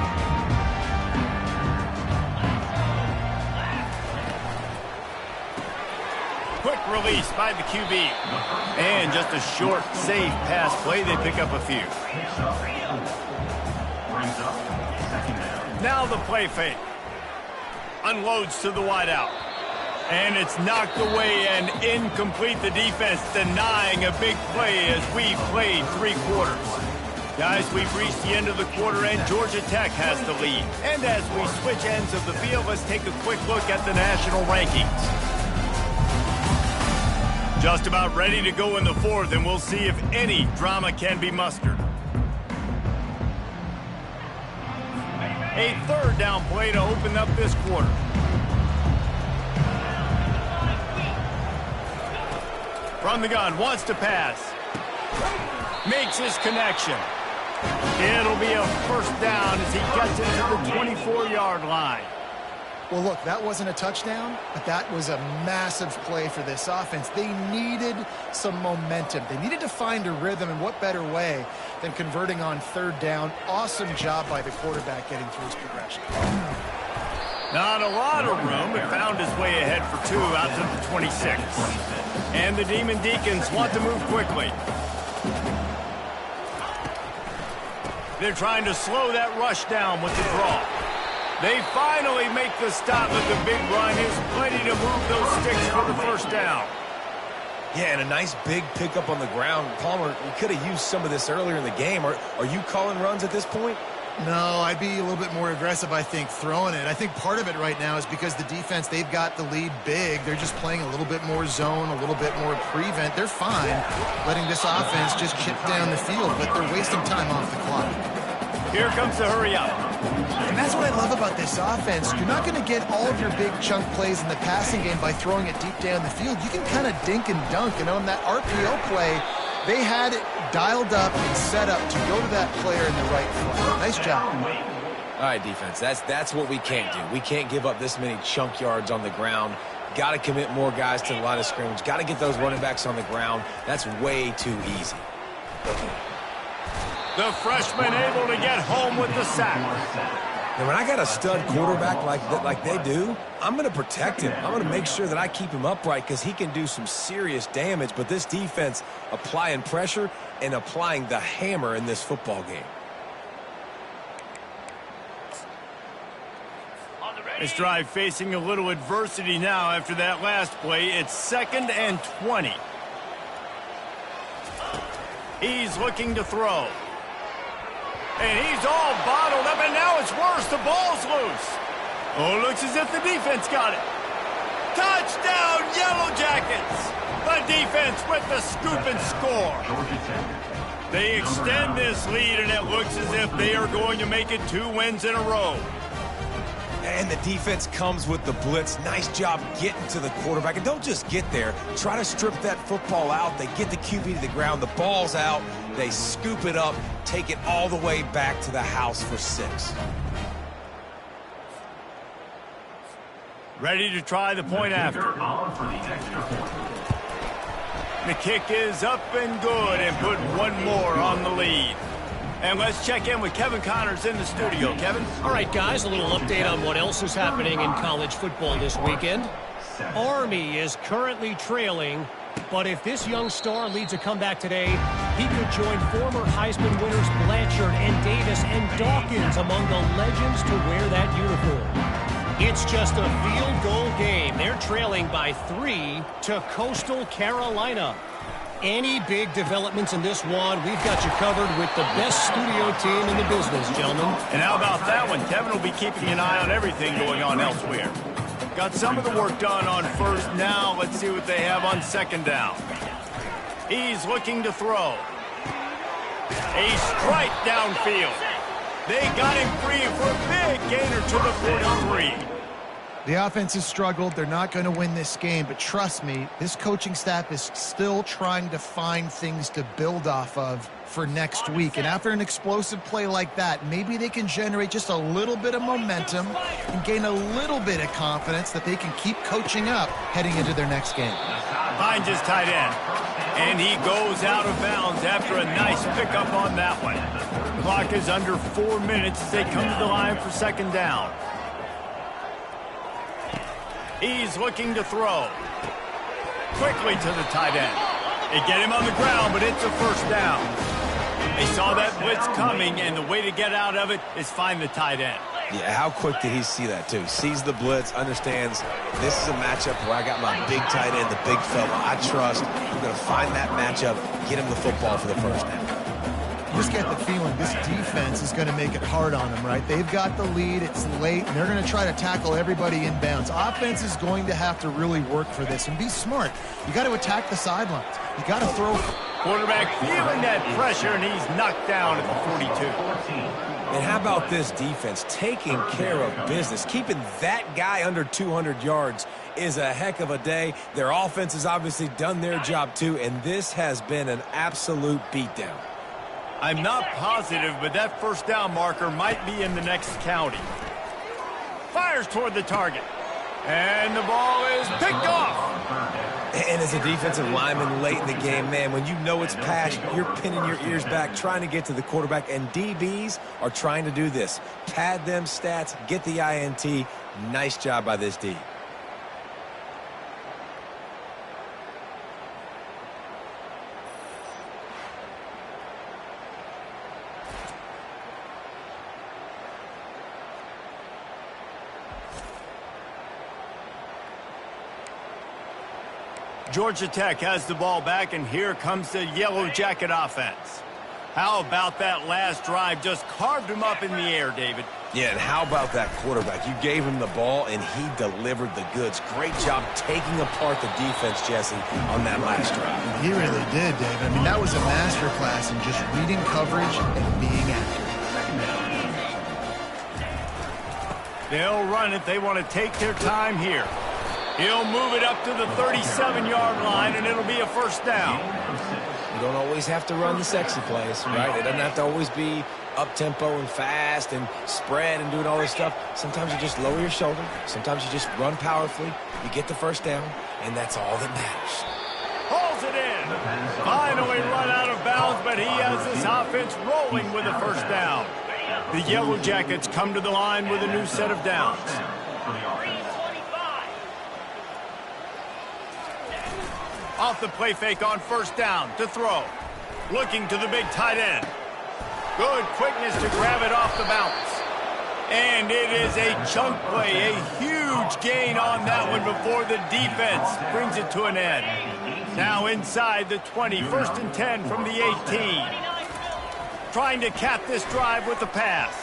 Speaker 1: Quick release by the QB. And just a short, safe pass play. They pick up a few. Now the play fake. Unloads to the wideout. And it's knocked away and incomplete. The defense denying a big play as we've played 3 quarters. Guys, we've reached the end of the quarter and Georgia Tech has the lead. And as we switch ends of the field, let's take a quick look at the national rankings. Just about ready to go in the 4th, and we'll see if any drama can be mustered. A 3rd down play to open up this quarter. From the gun, wants to pass. Makes his connection. It'll be a 1st down as he gets into the 24-yard line.
Speaker 2: Well, look, that wasn't a touchdown, but that was a massive play for this offense. They needed some momentum. They needed to find a rhythm, and what better way than converting on 3rd down. Awesome job by the quarterback getting through his progression.
Speaker 1: Not a lot of room, but found his way ahead for 2 out to the 26. And the Demon Deacons want to move quickly. They're trying to slow that rush down with the draw. They finally make the stop with the big run. Is plenty to move those sticks for the 1st down.
Speaker 3: Yeah, and a nice big pickup on the ground. Palmer, you could have used some of this earlier in the game. Are you calling runs at this point?
Speaker 2: No, I'd be a little bit more aggressive, I think, throwing it. I think part of it right now is because the defense, they've got the lead big. They're just playing a little bit more zone, a little bit more prevent. They're fine letting this offense just chip down the field, but they're wasting time off the clock.
Speaker 1: Here comes the hurry up.
Speaker 2: And that's what I love about this offense. You're not going to get all of your big chunk plays in the passing game by throwing it deep down the field. You can kind of dink and dunk. And on that RPO play, they had it dialed up and set up to go to that player in the right foot. Nice job.
Speaker 3: All right, defense, that's what we can't do. We can't give up this many chunk yards on the ground. Got to commit more guys to the line of scrimmage. Got to get those running backs on the ground. That's way too easy.
Speaker 1: The freshman able to get home with the sack.
Speaker 3: And when I got a stud quarterback like they do, I'm going to protect him. I'm going to make sure that I keep him upright because he can do some serious damage. But this defense applying pressure and applying the hammer in this football game.
Speaker 1: This drive facing a little adversity now after that last play. It's 2nd and 20. He's looking to throw. And he's all bottled up, and now it's worse. The ball's loose. Oh, looks as if the defense got it. Touchdown, Yellow Jackets. The defense with the scoop and score. They extend this lead, and it looks as if they are going to make it 2 wins in a row.
Speaker 3: And the defense comes with the blitz. Nice job getting to the quarterback. And don't just get there. Try to strip that football out. They get the QB to the ground. The ball's out. They scoop it up, take it all the way back to the house for 6.
Speaker 1: Ready to try the point after. The kick is up and good and put one more on the lead. And let's check in with Kevin Connors in the studio. Kevin?
Speaker 5: All right, guys, a little update on what else is happening in college football this weekend. Army is currently trailing, but if this young star leads a comeback today, he could join former Heisman winners Blanchard and Davis and Dawkins among the legends to wear that uniform. It's just a field goal game. They're trailing by 3 to Coastal Carolina. Any big developments in this one, we've got you covered with the best studio team in the business, gentlemen.
Speaker 1: And how about that one? Kevin will be keeping an eye on everything going on elsewhere. Got some of the work done on first. Now let's see what they have on second down. He's looking to throw. A strike downfield. They got him free for a big gainer to the 43.
Speaker 2: The offense has struggled. They're not going to win this game, but trust me, this coaching staff is still trying to find things to build off of for next week. And after an explosive play like that, maybe they can generate just a little bit of momentum and gain a little bit of confidence that they can keep coaching up heading into their next game.
Speaker 1: Finds his tight end, and he goes out of bounds after a nice pickup on that one. The clock is under 4 minutes as they come to the line for second down. He's looking to throw. Quickly to the tight end. They get him on the ground, but it's a first down. They saw that blitz coming, and the way to get out of it is find the tight end.
Speaker 3: Yeah, how quick did he see that, too? Sees the blitz, understands this is a matchup where I got my big tight end, the big fella. I trust I'm going to find that matchup, get him the football for the first down.
Speaker 2: You just get the feeling this defense is going to make it hard on them, right? They've got the lead. It's late, and they're going to try to tackle everybody in bounds. Offense is going to have to really work for this and be smart. You got to attack the sidelines. You got to throw.
Speaker 1: Quarterback feeling that pressure, and he's knocked down at the 42.
Speaker 3: And how about this defense taking care of business? Keeping that guy under 200 yards is a heck of a day. Their offense has obviously done their job, too, and this has been an absolute beatdown.
Speaker 1: I'm not positive, but that first down marker might be in the next county. Fires toward the target. And the ball is picked off.
Speaker 3: And as a defensive lineman late in the game, man, when you know it's passed, you're pinning your ears back, trying to get to the quarterback, and DBs are trying to do this. Pad them stats, get the INT. Nice job by this D.
Speaker 1: Georgia Tech has the ball back, and here comes the Yellow Jacket offense. How about that last drive? Just carved him up in the air, David.
Speaker 3: Yeah, and how about that quarterback? You gave him the ball, and he delivered the goods. Great job taking apart the defense, Jesse, on that last drive.
Speaker 2: He really did, David. I mean, that was a masterclass in just reading coverage and being accurate.
Speaker 1: They'll run it. They want to take their time here. He'll move it up to the 37-yard line, and it'll be a first down.
Speaker 3: You don't always have to run the sexy plays, right? It doesn't have to always be up-tempo and fast and spread and doing all this stuff. Sometimes you just lower your shoulder. Sometimes you just run powerfully. You get the first down, and that's all that matters.
Speaker 1: Hauls it in. Finally run out of bounds, but he has this offense rolling with a first down. The Yellow Jackets come to the line with a new set of downs. Off the play fake on first down to throw. Looking to the big tight end. Good quickness to grab it off the bounce. And it is a chunk play, a huge gain on that one before the defense brings it to an end. Now inside the 20, first and 10 from the 18. Trying to cap this drive with the pass.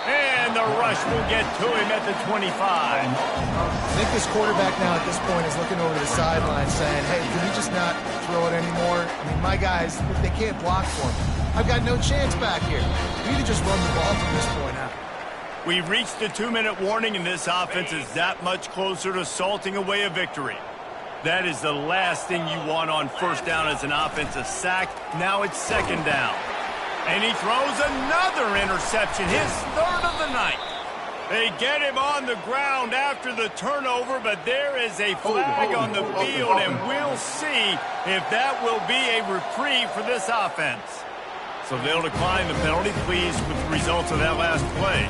Speaker 1: And the rush will get to him at the 25.
Speaker 2: I think this quarterback now at this point is looking over the sideline saying, hey, can we just not throw it anymore? I mean, my guys, they can't block for me. I've got no chance back here. We need to just run the ball from this point out.
Speaker 1: We've reached the 2-minute warning, and this offense is that much closer to salting away a victory. That is the last thing you want on first down as an offensive sack. Now it's second down. And he throws another interception, his third of the night. They get him on the ground after the turnover, but there is a flag on the field, and we'll see if that will be a reprieve for this offense. So they'll decline the penalty, pleased with the results of that last play.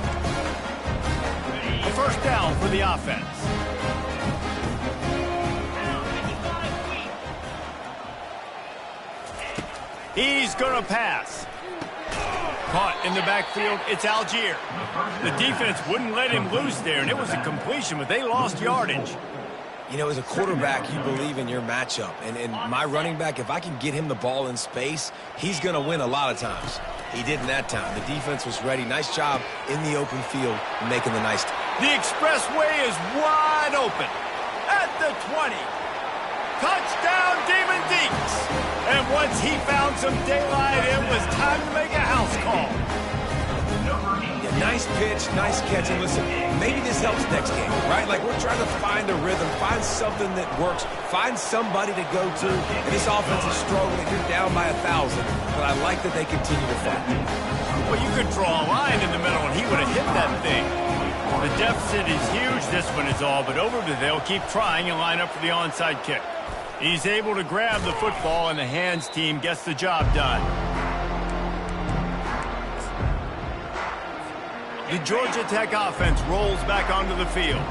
Speaker 1: A first down for the offense. He's going to pass. Caught in the backfield, it's Algier. The defense wouldn't let him loose there, and it was a completion, but they lost yardage.
Speaker 3: You know, as a quarterback, you believe in your matchup. And my running back, if I can get him the ball in space, he's going to win a lot of times. He didn't that time. The defense was ready. Nice job in the open field making the nice.
Speaker 1: The expressway is wide open at the 20. Touchdown, Demon Deeks. And once he found some daylight, it was time to make a house call.
Speaker 3: Yeah, nice pitch, nice catch. And listen, maybe this helps next game, right? Like, we're trying to find a rhythm, find something that works, find somebody to go to. And this offense is struggling. You're down by 1,000, but I like that they continue to fight.
Speaker 1: Well, you could draw a line in the middle, and he would have hit that thing. The deficit is huge. This one is all but over, but they'll keep trying and line up for the onside kick. He's able to grab the football, and the hands team gets the job done. The Georgia Tech offense rolls back onto the field.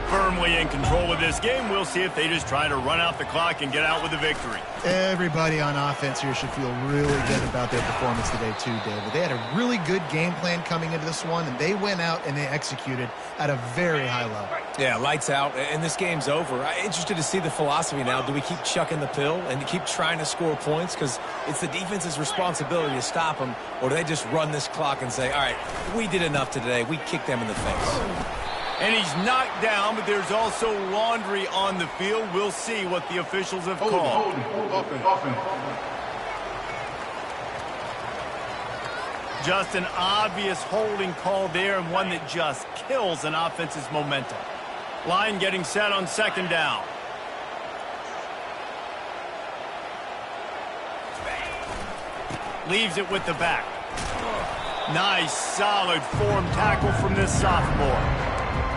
Speaker 1: Firmly in control of this game. We'll see if they just try to run out the clock and get out with a victory.
Speaker 2: Everybody on offense here should feel really good about their performance today too, David. They had a really good game plan coming into this one, and they went out and they executed at a very high level.
Speaker 3: Yeah, lights out, and this game's over. I'm interested to see the philosophy now. Do we keep chucking the pill and keep trying to score points? Because it's the defense's responsibility to stop them, or do they just run this clock and say, all right, we did enough today. We kicked them in the face.
Speaker 1: And he's knocked down, but there's also laundry on the field. We'll see what the officials have called. Just an obvious holding call there, and one that just kills an offense's momentum. Line getting set on second down. Leaves it with the back. Nice, solid form tackle from this sophomore.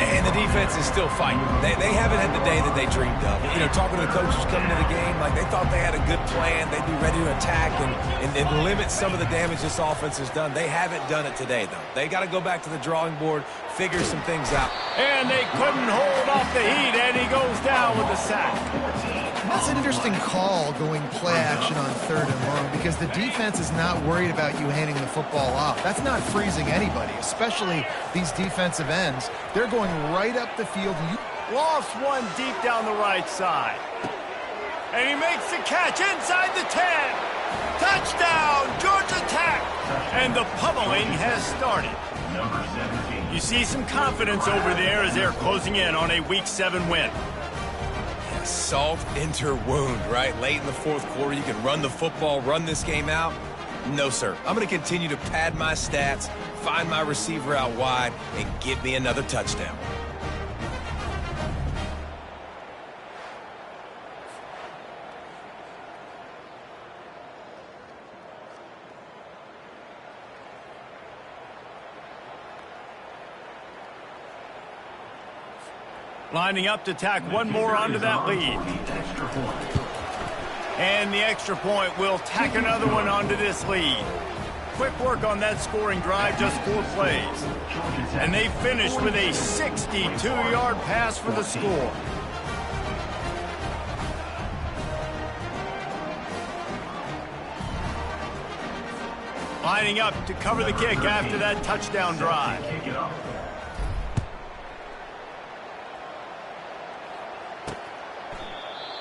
Speaker 3: And the defense is still fighting. They haven't had the day that they dreamed of. You know, talking to the coaches coming to the game, like they thought they had a good plan. They'd be ready to attack and limit some of the damage this offense has done. They haven't done it today, though. They got to go back to the drawing board, figure some things out.
Speaker 1: And they couldn't hold off the heat, and he goes down with a sack.
Speaker 2: That's an interesting call, going play action on third and long, because the defense is not worried about you handing the football off. That's not freezing anybody, especially these defensive ends. They're going right up the field.
Speaker 1: Lost one deep down the right side. And he makes the catch inside the 10. Touchdown, Georgia Tech. And the pummeling has started.
Speaker 4: Number 17.
Speaker 1: You see some confidence over there as they're closing in on a Week 7 win.
Speaker 3: Salt enter wound, right? Late in the fourth quarter, you can run the football, run this game out. No, sir. I'm going to continue to pad my stats, find my receiver out wide, and get me another touchdown.
Speaker 1: Lining up to tack one more onto that lead. And the extra point will tack another one onto this lead. Quick work on that scoring drive, just 4 plays. And they finish with a 62-yard pass for the score. Lining up to cover the kick after that touchdown drive.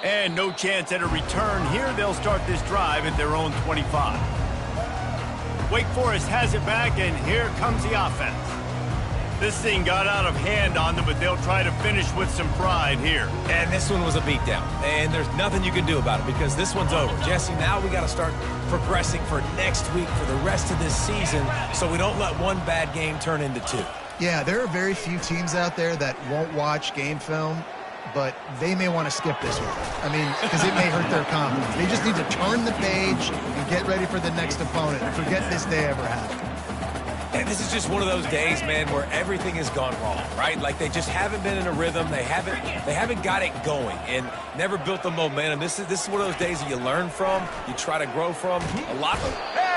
Speaker 1: And no chance at a return here. They'll start this drive at their own 25. Wake Forest has it back, and here comes the offense. This thing got out of hand on them, but they'll try to finish with some pride here.
Speaker 3: And this one was a beatdown, and there's nothing you can do about it because this one's over. Jesse, now we got to start progressing for next week for the rest of this season so we don't let one bad game turn into 2.
Speaker 2: Yeah, there are very few teams out there that won't watch game film, but they may want to skip this one. I mean, because it may hurt their confidence. They just need to turn the page and get ready for the next opponent and forget this day ever happened.
Speaker 3: And this is just one of those days, man, where everything has gone wrong, right? Like they just haven't been in a rhythm. They haven't got it going and never built the momentum. This is one of those days that you learn from, you try to grow from. A lot of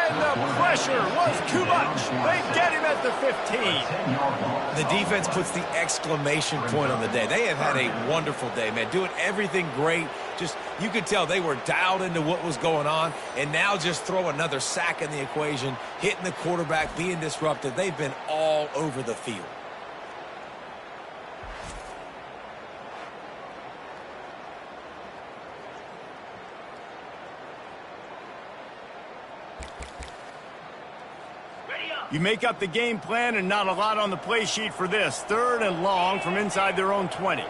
Speaker 1: And the pressure was too much. They get him at the 15.
Speaker 3: the defense puts the exclamation point on the day. They have had a wonderful day, man, doing everything great. Just, you could tell they were dialed into what was going on, and now just throw another sack in the equation, hitting the quarterback, being disruptive. They've been all over the field.
Speaker 1: You make up the game plan and not a lot on the play sheet for this. 3rd and long from inside their own 20.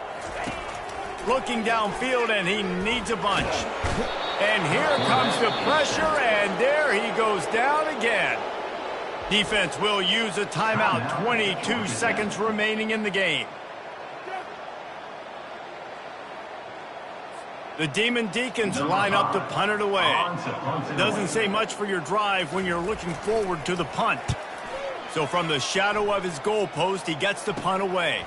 Speaker 1: Looking downfield, and he needs a bunch. And here comes the pressure, and there he goes down again. Defense will use a timeout. 22 seconds remaining in the game. The Demon Deacons line up to punt it away. Doesn't say much for your drive when you're looking forward to the punt. So from the shadow of his goalpost, he gets the punt away.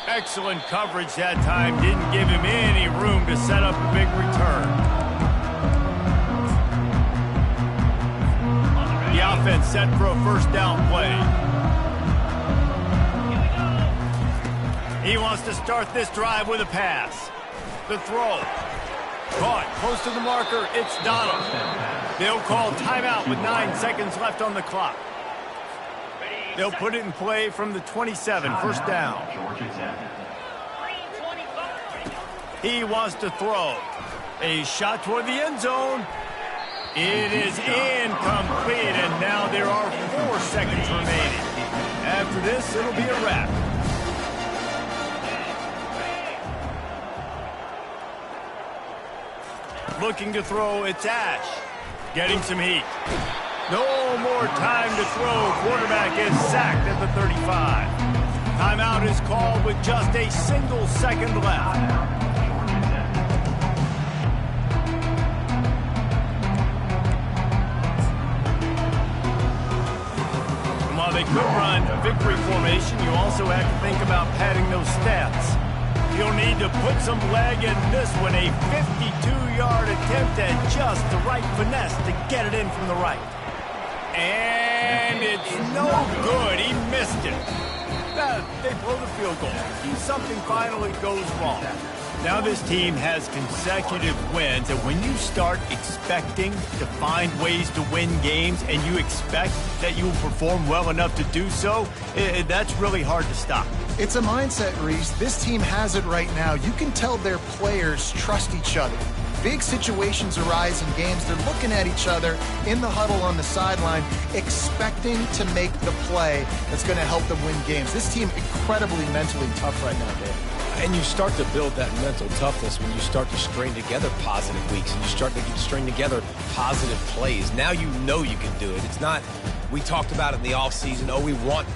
Speaker 1: Excellent coverage that time. Didn't give him any room to set up a big return. The offense set for a first down play. He wants to start this drive with a pass. The throw. Caught close to the marker. It's Donald. They'll call timeout with 9 seconds left on the clock. They'll put it in play from the 27, first down. He wants to throw. A shot toward the end zone. It is incomplete, and now there are 4 seconds remaining. After this, it'll be a wrap. Looking to throw, it's Ash. Getting some heat. No more time to throw. Quarterback is sacked at the 35. Timeout is called with just a single second left. And while they could run a victory formation, you also have to think about padding those stats. You'll need to put some leg in this one. A 52-yard attempt at just the right finesse to get it in from the right. And it's no good. He missed it. They blow the field goal. Something finally goes wrong. Now this team has consecutive wins, and when you start expecting to find ways to win games and you expect that you will perform well enough to do so, that's really hard to stop.
Speaker 2: It's a mindset, Reese. This team has it right now. You can tell their players trust each other. Big situations arise in games. They're looking at each other in the huddle on the sideline, expecting to make the play that's going to help them win games. This team incredibly mentally tough right now, Dave.
Speaker 3: And you start to build that mental toughness when you start to string together positive weeks and you start to string together positive plays. Now you know you can do it. It's not, we talked about it in the offseason, oh, we want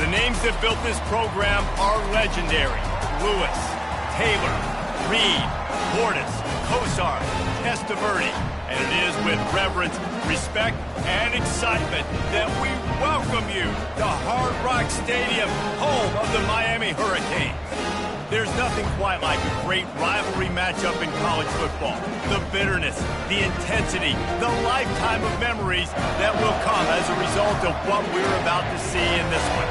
Speaker 1: The names that built this program are legendary. Lewis, Taylor, Reed, Portis, Kosar, Testaverde. And it is with reverence, respect, and excitement that we welcome you to Hard Rock Stadium, home of the Miami Hurricanes. There's nothing quite like a great rivalry matchup in college football. The bitterness, the intensity, the lifetime of memories that will come as a result of what we're about to see in this one.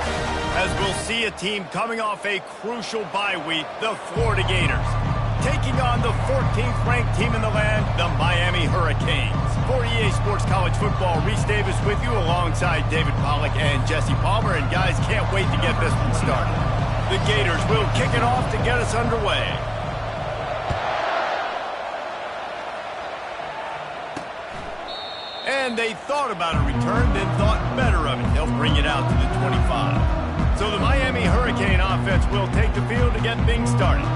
Speaker 1: As we'll see a team coming off a crucial bye week, the Florida Gators, taking on the 14th ranked team in the land, the Miami Hurricanes. For EA Sports College Football, Reese Davis with you alongside David Pollack and Jesse Palmer. And guys, can't wait to get this one started. The Gators will kick it off to get us underway. And they thought about a return, then thought better of it. They'll bring it out to the 25. So the Miami Hurricane offense will take the field to get things started.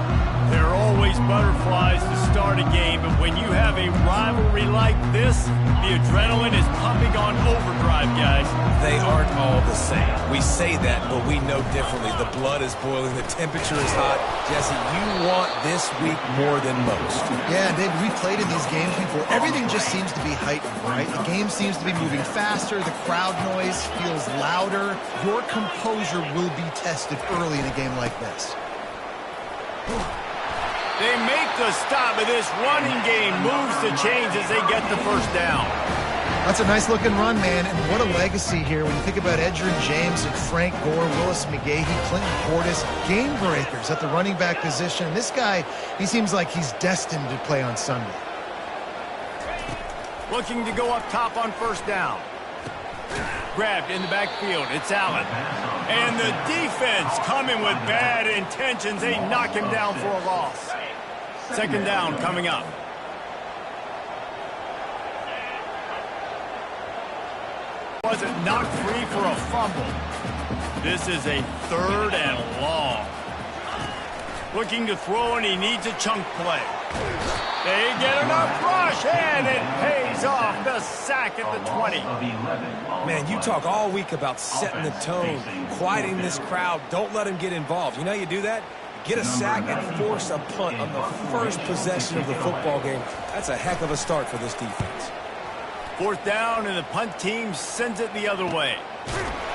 Speaker 1: There are always butterflies to start a game, but when you have a rivalry like this, the adrenaline is pumping on overdrive, guys.
Speaker 3: They aren't all the same. We say that, but we know differently. The blood is boiling. The temperature is hot. Jesse, you want this week more than most.
Speaker 2: Yeah, David, we've played in these games before. Everything just seems to be heightened, right? The game seems to be moving faster. The crowd noise feels louder. Your composure will be tested early in a game like this.
Speaker 1: They make the stop, but this running game moves the chains as they get the first down.
Speaker 2: That's a nice-looking run, man, and what a legacy here. When you think about Edgerrin James and Frank Gore, Willis McGahee, Clinton Portis, game breakers at the running back position. This guy, he seems like he's destined to play on Sunday.
Speaker 1: Looking to go up top on first down. Grabbed in the backfield. It's Allen. And the defense coming with bad intentions. They knock him down for a loss. Second down coming up. Wasn't knocked free for a fumble. This is a third and long. Looking to throw, and he needs a chunk play. They get enough rush, and it pays off. The sack at the 20.
Speaker 3: Man, you talk all week about setting the tone, quieting this crowd. Don't let him get involved. You know how you do that? Get a sack and force a punt on the first possession of the football game. That's a heck of a start for this defense.
Speaker 1: Fourth down, and the punt team sends it the other way.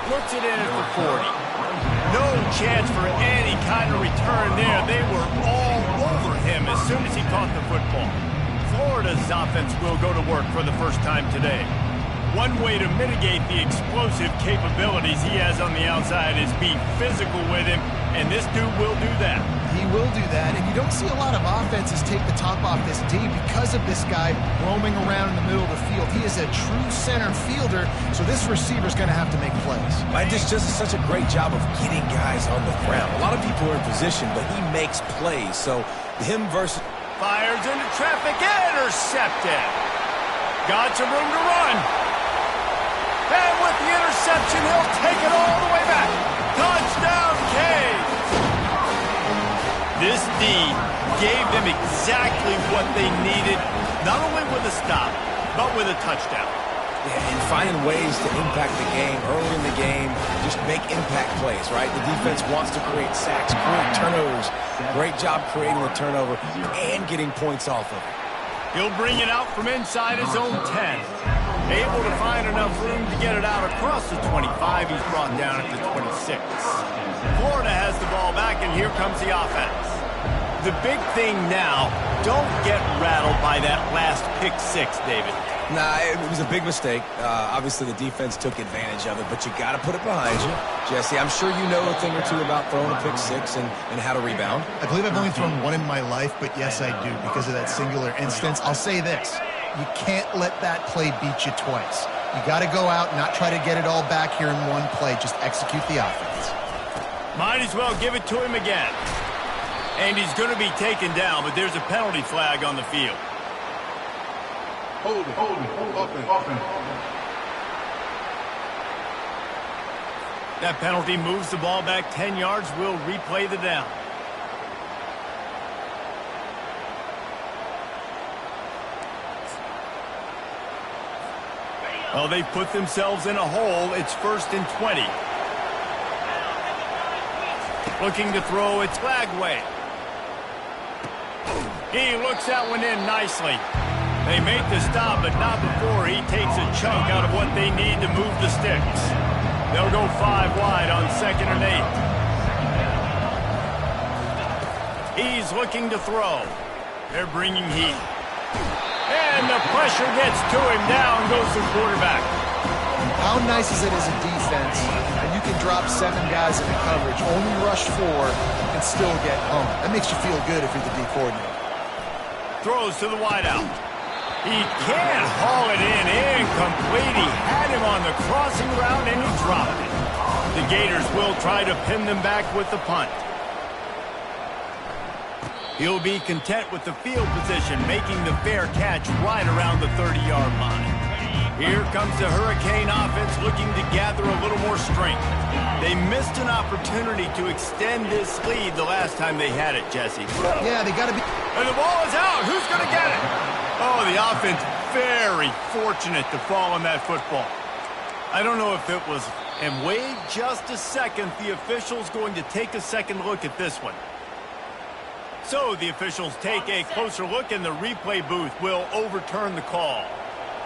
Speaker 1: Looks it in at the 40. No chance for any kind of return there. They were all over him as soon as he caught the football. Florida's offense will go to work for the first time today. One way to mitigate the explosive capabilities he has on the outside is be physical with him, and this dude will do that.
Speaker 2: He will do that, and you don't see a lot of offenses take the top off this D because of this guy roaming around in the middle of the field. He is a true center fielder, so this receiver's going to have to make plays.
Speaker 3: This just such a great job of getting guys on the ground. A lot of people are in position, but he makes plays, so him versus...
Speaker 1: Fires into traffic, intercepted. Got some room to run. And with the interception, he'll take it all the way back. Touchdown, Cade. This D gave them exactly what they needed, not only with a stop, but with a touchdown.
Speaker 3: Yeah, and finding ways to impact the game early in the game, just make impact plays, right? The defense wants to create sacks, create turnovers. Great job creating the turnover and getting points off of it.
Speaker 1: He'll bring it out from inside his own 10. Able to find enough room to get it out across the 25. He's brought down at the 26. Florida has the ball back, and here comes the offense. The big thing now, don't get rattled by that last pick six, David.
Speaker 3: Nah, it was a big mistake. Obviously, the defense took advantage of it, but you got to put it behind you. Jesse, I'm sure you know a thing or two about throwing a pick six and how to rebound.
Speaker 2: I believe I've only thrown one in my life, but yes, I do, because of that singular instance. I'll say this. You can't let that play beat you twice. You got to go out and not try to get it all back here in one play. Just execute the offense.
Speaker 1: Might as well give it to him again. And he's going to be taken down, but there's a penalty flag on the field.
Speaker 6: Hold it. Offense.
Speaker 1: That penalty moves the ball back 10 yards. We'll replay the down. Well, they've put themselves in a hole. It's 1st and 20. Looking to throw, it's Lagway. He looks that one in nicely. They make the stop, but not before he takes a chunk out of what they need to move the sticks. They'll go 5 wide on 2nd and 8. He's looking to throw. They're bringing heat. And the pressure gets to him. Down goes the quarterback.
Speaker 2: How nice is it as a defense? And you can drop 7 guys into coverage, only rush 4, and still get home. That makes you feel good if you're the D coordinator.
Speaker 1: Throws to the wideout. He can't haul it in. Incomplete. He had him on the crossing route, and he dropped it. The Gators will try to pin them back with the punt. He'll be content with the field position, making the fair catch right around the 30-yard line. Here comes the Hurricane offense looking to gather a little more strength. They missed an opportunity to extend this lead the last time they had it, Jesse.
Speaker 2: Yeah, they got to be...
Speaker 1: And the ball is out. Who's going to get it? Oh, the offense very fortunate to fall on that football. I don't know if it was... And wait just a second. The official's going to take a second look at this one. So the officials take a closer look, and the replay booth will overturn the call.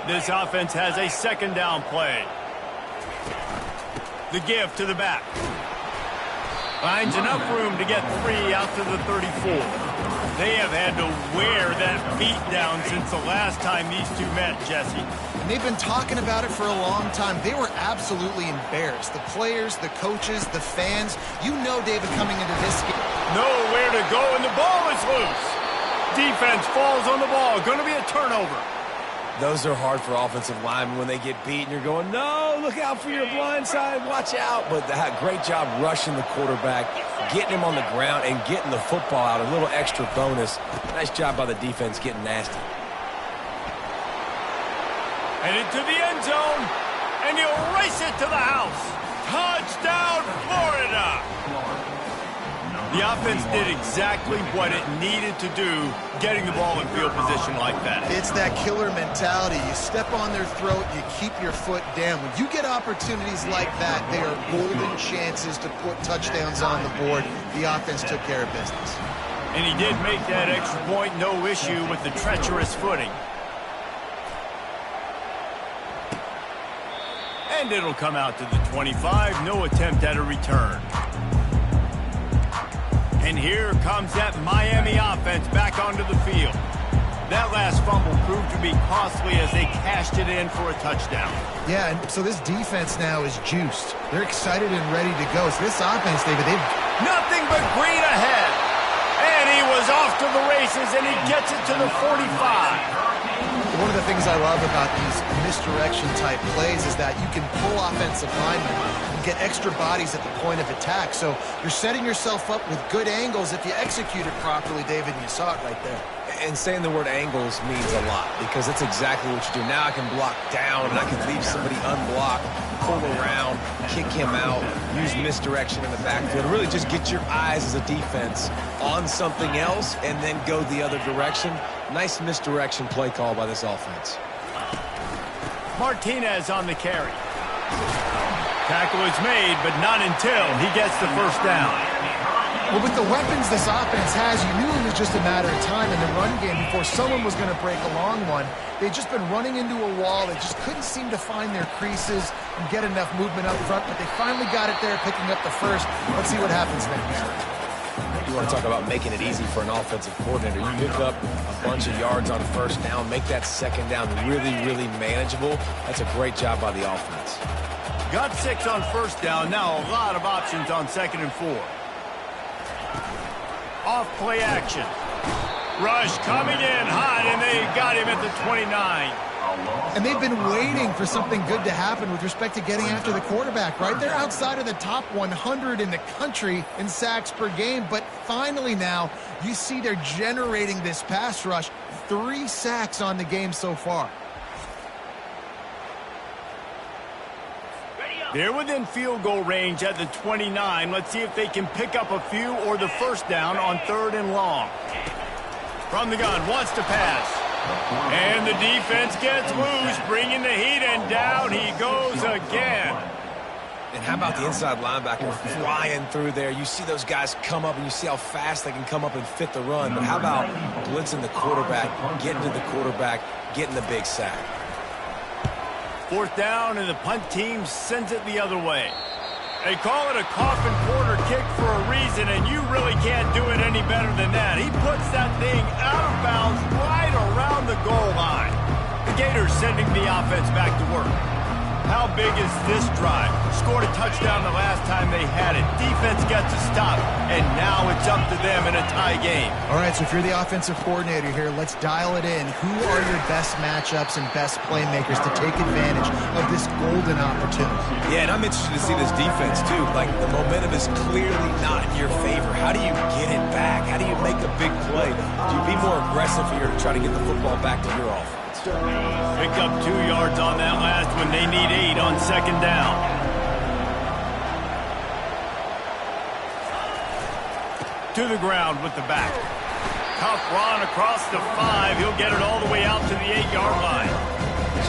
Speaker 1: This offense has a 2nd down play. The give to the back. Finds enough room to get 3 out to the 34. They have had to wear that beat down since the last time these two met, Jesse.
Speaker 2: And they've been talking about it for a long time. They were absolutely embarrassed. The players, the coaches, the fans. You know, David, coming into this game.
Speaker 1: Nowhere to go, and the ball is loose. Defense falls on the ball. Going to be a turnover.
Speaker 3: Those are hard for offensive linemen when they get beat and you're going, no, look out for your blind side, watch out. But great job rushing the quarterback, getting him on the ground, and getting the football out. A little extra bonus. Nice job by the defense getting nasty.
Speaker 1: Headed to the end zone, and he'll race it to the house. Touchdown, Florida! The offense did exactly what it needed to do, getting the ball in field position like that.
Speaker 2: It's that killer mentality. You step on their throat, you keep your foot down. When you get opportunities like that, they are golden chances to put touchdowns on the board. The offense took care of business.
Speaker 1: And he did make that extra point, no issue with the treacherous footing. And it'll come out to the 25, no attempt at a return. And here comes that Miami offense back onto the field. That last fumble proved to be costly as they cashed it in for a touchdown.
Speaker 2: Yeah, and so this defense now is juiced. They're excited and ready to go. So this offense, David, they've...
Speaker 1: Nothing but green ahead. And he was off to the races, and he gets it to the 45.
Speaker 2: One of the things I love about these misdirection-type plays is that you can pull offensive linemen and get extra bodies at the point of attack. So you're setting yourself up with good angles if you execute it properly, David, and you saw it right there.
Speaker 3: And saying the word angles means a lot because that's exactly what you do. Now I can block down and I can leave somebody unblocked, pull around, kick him out, use misdirection in the backfield. Really just get your eyes as a defense on something else and then go the other direction. Nice misdirection play call by this offense.
Speaker 1: Martinez on the carry. Tackle is made, but not until he gets the first down.
Speaker 2: Well, with the weapons this offense has, you knew it was just a matter of time in the run game before someone was going to break a long one. They'd just been running into a wall. They just couldn't seem to find their creases and get enough movement up front, but they finally got it there, picking up the first. Let's see what happens next.
Speaker 3: You want to talk about making it easy for an offensive coordinator. You pick up a bunch of yards on first down, make that second down really, really manageable. That's a great job by the offense.
Speaker 1: Got 6 on first down. Now a lot of options on 2nd and 4. Off play action. Rush coming in hot, and they got him at the 29.
Speaker 2: And they've been waiting for something good to happen with respect to getting after the quarterback, right? They're outside of the top 100 in the country in sacks per game, but finally now you see they're generating this pass rush. 3 sacks on the game so far.
Speaker 1: They're within field goal range at the 29. Let's see if they can pick up a few or the first down on 3rd and long. From the gun, wants to pass. And the defense gets loose, bringing the heat, and down he goes again.
Speaker 3: And how about the inside linebacker flying through there? You see those guys come up, and you see how fast they can come up and fit the run. But how about blitzing the quarterback, getting to the quarterback, getting the big sack?
Speaker 1: 4th down, and the punt team sends it the other way. They call it a coffin corner kick for a reason, and you really can't do it any better than that. He puts that thing out of bounds right around the goal line. The Gators sending the offense back to work. How big is this drive? Scored a touchdown the last time they had it. Defense gets a stop, and now it's up to them in a tie game.
Speaker 2: All right, so if you're the offensive coordinator here, let's dial it in. Who are your best matchups and best playmakers to take advantage of this golden opportunity?
Speaker 3: Yeah, and I'm interested to see this defense, too. Like, the momentum is clearly not in your favor. How do you get it back? How do you make a big play? Do you be more aggressive here to try to get the football back to your offense?
Speaker 1: Pick up 2 yards on that last one. They need 8 on 2nd down. To the ground with the back. Tough run across the 5. He'll get it all the way out to the 8-yard line.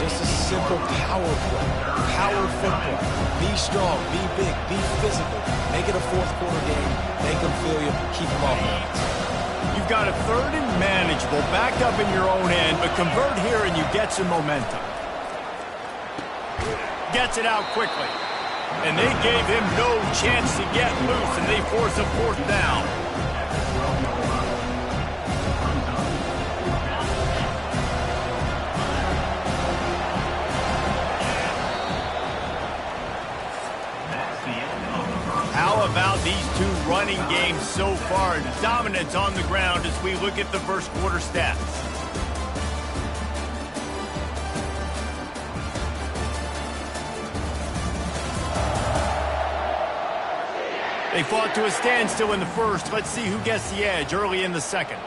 Speaker 3: Just a simple power play. Power football. Be strong, be big, be physical. Make it a 4th quarter game. Make them feel you. Keep them off balance.
Speaker 1: You've got a 3rd and manageable, backed up in your own end, but convert here and you get some momentum. Gets it out quickly. And they gave him no chance to get loose, and they force a 4th down. How about these 2 running games so far? Dominance on the ground as we look at the 1st quarter stats. They fought to a standstill in the 1st. Let's see who gets the edge early in the 2nd.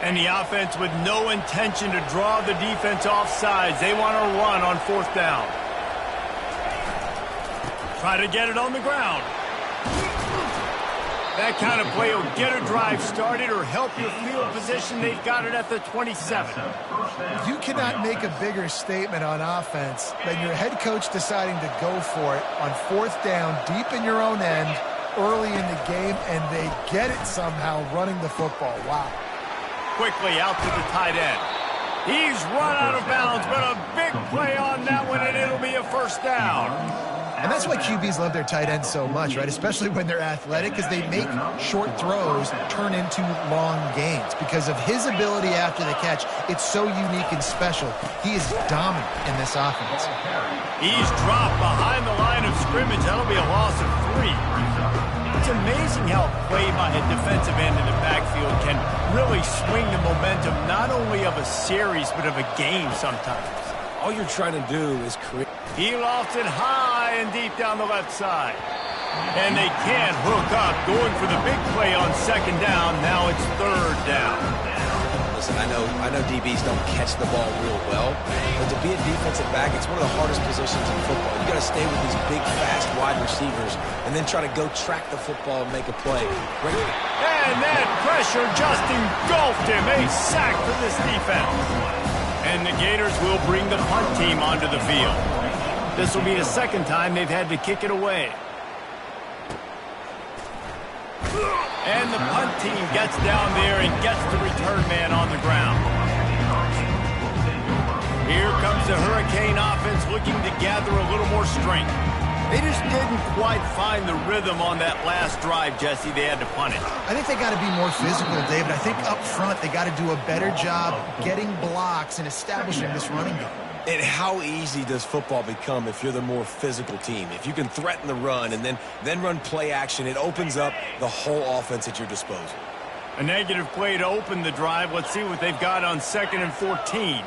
Speaker 1: And the offense with no intention to draw the defense off sides. They want to run on 4th down. Try to get it on the ground. That kind of play will get a drive started or help your field position. They've got it at the 27.
Speaker 2: You cannot make a bigger statement on offense than your head coach deciding to go for it on 4th down, deep in your own end, early in the game, and they get it somehow running the football. Wow.
Speaker 1: Quickly out to the tight end. He's run out of bounds, but a big play on that one, and it'll be a 1st down.
Speaker 2: And that's why QBs love their tight ends so much, right? Especially when they're athletic, because they make short throws turn into long gains. Because of his ability after the catch, it's so unique and special. He is dominant in this offense.
Speaker 1: He's dropped behind the line of scrimmage. That'll be a loss of 3. It's amazing how play by a defensive end in the backfield can really swing the momentum not only of a series, but of a game sometimes.
Speaker 3: All you're trying to do is create.
Speaker 1: He lofts it high and deep down the left side. And they can't hook up, going for the big play on 2nd down. Now it's 3rd down.
Speaker 3: Listen, I know DBs don't catch the ball real well, but to be a defensive back, it's one of the hardest positions in football. You got to stay with these big, fast wide receivers and then try to go track the football and make a play.
Speaker 1: And that pressure just engulfed him. A sack for this defense. And the Gators will bring the punt team onto the field. This will be the 2nd time they've had to kick it away. And the punt team gets down there and gets the return man on the ground. Here comes the Hurricane offense looking to gather a little more strength. They just didn't quite find the rhythm on that last drive, Jesse. They had to punt it.
Speaker 2: I think they got to be more physical, David. I think up front they got to do a better job getting blocks and establishing this running game.
Speaker 3: And how easy does football become if you're the more physical team? If you can threaten the run and then run play action, it opens up the whole offense at your disposal.
Speaker 1: A negative play to open the drive. Let's see what they've got on 2nd and 14.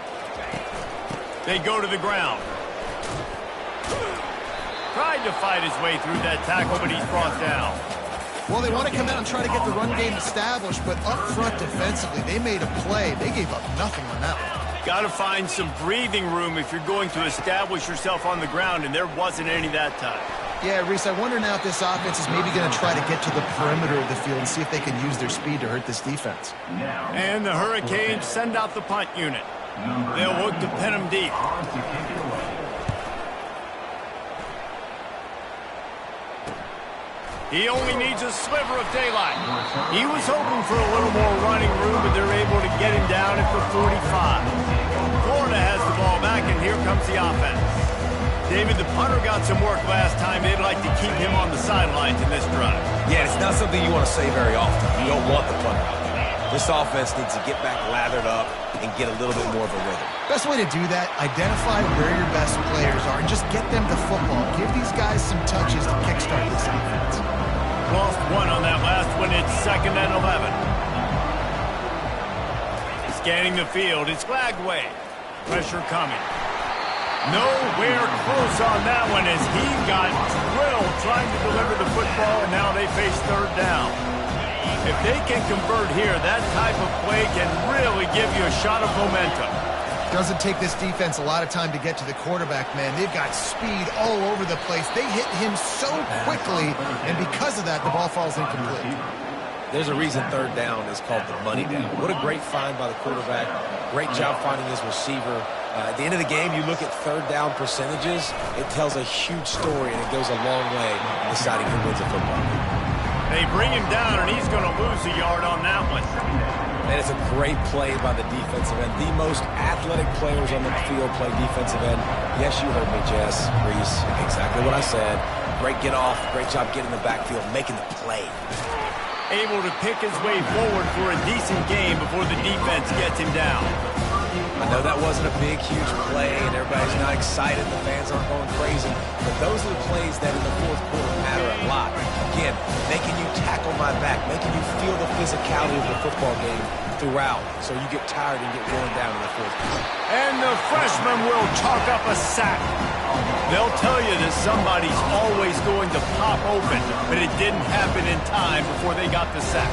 Speaker 1: They go to the ground. Tried to fight his way through that tackle, but he's brought down.
Speaker 2: Well, they want to come out and try to get the run game established, but up front defensively, they made a play. They gave up nothing on that one.
Speaker 1: Got to find some breathing room if you're going to establish yourself on the ground, and there wasn't any that time.
Speaker 2: Yeah, Reese, I wonder now if this offense is maybe going to try to get to the perimeter of the field and see if they can use their speed to hurt this defense.
Speaker 1: And the Hurricanes send out the punt unit. They'll look to pin them deep. He only needs a sliver of daylight. He was hoping for a little more running room, but they're able to get him down at the 45. Florida has the ball back, and here comes the offense. David, the punter got some work last time. They'd like to keep him on the sidelines in this drive.
Speaker 3: Yeah, it's not something you want to say very often. You don't want the punter out there. This offense needs to get back lathered up and get a little bit more of a rhythm.
Speaker 2: Best way to do that, identify where your best players are and just get them the football. Give these guys some touches to kickstart this offense.
Speaker 1: Lost one on that last one. It's 2nd and 11. Scanning the field. It's flagged away. Pressure coming. Nowhere close on that one as he got drilled trying to deliver the football, and now they face 3rd down. If they can convert here, that type of play can really give you a shot of momentum.
Speaker 2: Doesn't take this defense a lot of time to get to the quarterback, man. They've got speed all over the place. They hit him so quickly, and because of that, the ball falls incomplete.
Speaker 3: There's a reason 3rd down is called the money down. What a great find by the quarterback. Great job finding his receiver. At the end of the game, you look at 3rd down percentages, it tells a huge story, and it goes a long way in deciding who wins a football game.
Speaker 1: They bring him down, and he's going to lose a yard on that one.
Speaker 3: And it's a great play by the defensive end. The most athletic players on the field play defensive end. Yes, you heard me, Jess, Reese. Exactly what I said. Great get off. Great job getting in the backfield, making the play.
Speaker 1: Able to pick his way forward for a decent game before the defense gets him down.
Speaker 3: I know that wasn't a big, huge play, and everybody's not excited. The fans aren't going crazy. But those are the plays that in the 4th quarter matter a lot. Again, making you tackle my back, making you feel the physicality of the football game throughout, so you get tired and get worn down in the 4th quarter.
Speaker 1: And the freshman will chalk up a sack. They'll tell you that somebody's always going to pop open, but it didn't happen in time before they got the sack.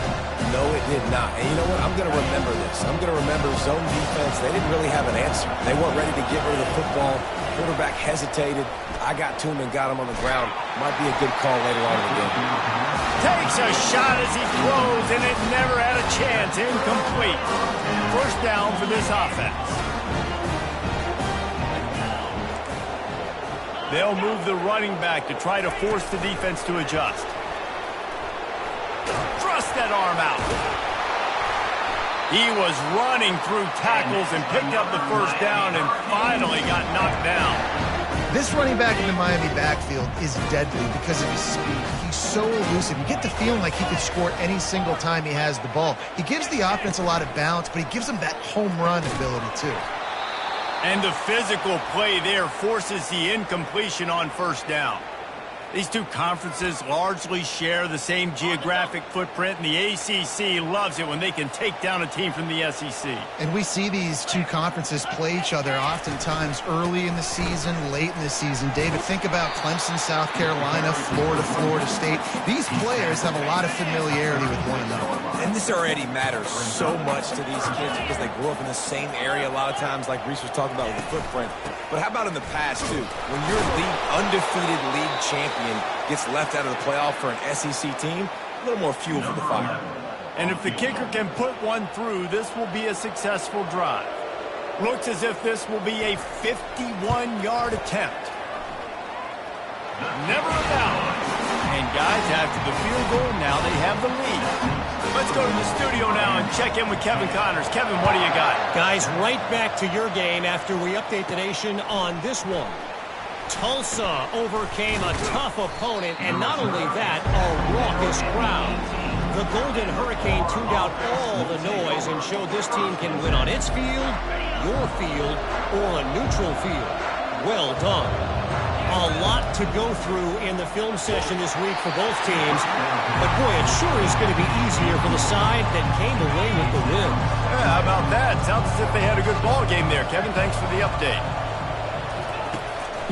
Speaker 3: No, it did not. And you know what? I'm going to remember this. I'm going to remember zone defense. They didn't really have an answer. They weren't ready to get rid of the football. Quarterback hesitated. I got to him and got him on the ground. Might be a good call later on in the game.
Speaker 1: Takes a shot as he throws, and it never had a chance. Incomplete. 1st down for this offense. They'll move the running back to try to force the defense to adjust. Thrust that arm out. He was running through tackles and picked up the 1st down and finally got knocked down.
Speaker 2: This running back in the Miami backfield is deadly because of his speed. He's so elusive. You get the feeling like he could score any single time he has the ball. He gives the offense a lot of balance, but he gives them that home run ability too.
Speaker 1: And the physical play there forces the incompletion on 1st down. These two conferences largely share the same geographic footprint, and the ACC loves it when they can take down a team from the SEC.
Speaker 2: And we see these two conferences play each other oftentimes early in the season, late in the season. David, think about Clemson, South Carolina, Florida, Florida State. These players have a lot of familiarity with one another.
Speaker 3: And this already matters so much to these kids because they grew up in the same area a lot of times, like Reese was talking about with the footprint. But how about in the past, too? When your undefeated league champion gets left out of the playoff for an SEC team, a little more fuel for the fire.
Speaker 1: And if the kicker can put one through, this will be a successful drive. Looks as if this will be a 51-yard attempt. Never a doubt. And guys, after the field goal, now they have the lead. Let's go to the studio now and check in with Kevin Connors. Kevin, what do you got?
Speaker 5: Guys, right back to your game after we update the nation on this one. Tulsa overcame a tough opponent, and not only that, a raucous crowd. The Golden Hurricane tuned out all the noise and showed this team can win on its field, your field, or a neutral field. Well done. A lot to go through in the film session this week for both teams, but boy, it sure is going to be easier for the side that came away with the win.
Speaker 1: Yeah, how about that? Sounds as if they had a good ball game there. Kevin, thanks for the update.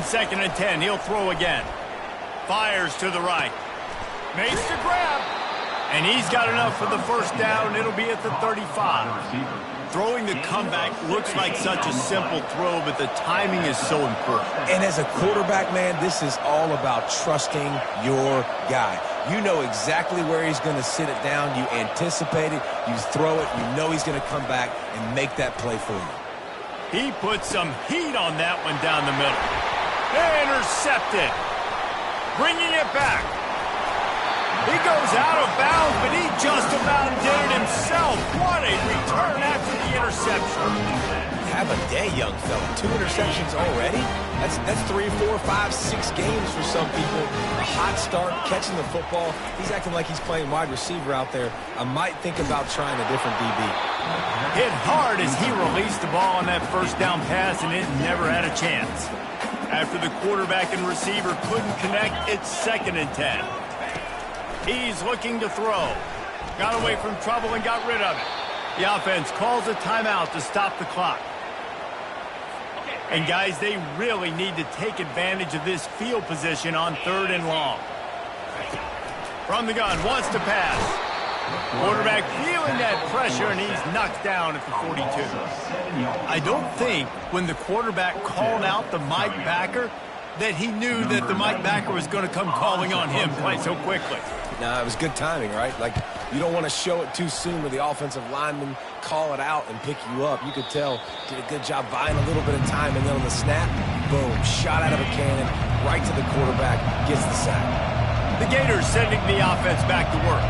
Speaker 1: 2nd and 10, he'll throw again. Fires to the right. Makes the grab. And he's got enough for the 1st down. It'll be at the 35. Throwing the comeback looks like such a simple throw, but the timing is so important.
Speaker 3: And as a quarterback, man, this is all about trusting your guy. You know exactly where he's going to sit it down. You anticipate it. You throw it. You know he's going to come back and make that play for you.
Speaker 1: He put some heat on that one down the middle. Intercepted. Bringing it back. He goes out of bounds, but he just about did it himself. What a return after the interception.
Speaker 3: Have a day, young fella. 2 interceptions already? That's 3, 4, 5, 6 games for some people. A hot start, catching the football. He's acting like he's playing wide receiver out there. I might think about trying a different DB.
Speaker 1: Hit hard as he released the ball on that first down pass, and it never had a chance. After the quarterback and receiver couldn't connect, it's 2nd and 10. He's looking to throw. Got away from trouble and got rid of it. The offense calls a timeout to stop the clock. And, guys, they really need to take advantage of this field position on 3rd and long. From the gun, wants to pass. Quarterback feeling that pressure, and he's knocked down at the 42. I don't think when the quarterback called out the Mike backer that he knew that the Mike backer was going to come calling on him quite so quickly.
Speaker 3: No, it was good timing, right? Like, you don't want to show it too soon where the offensive lineman call it out and pick you up. You could tell, did a good job buying a little bit of time, and then on the snap, boom, shot out of a cannon, right to the quarterback, gets the sack.
Speaker 1: The Gators sending the offense back to work.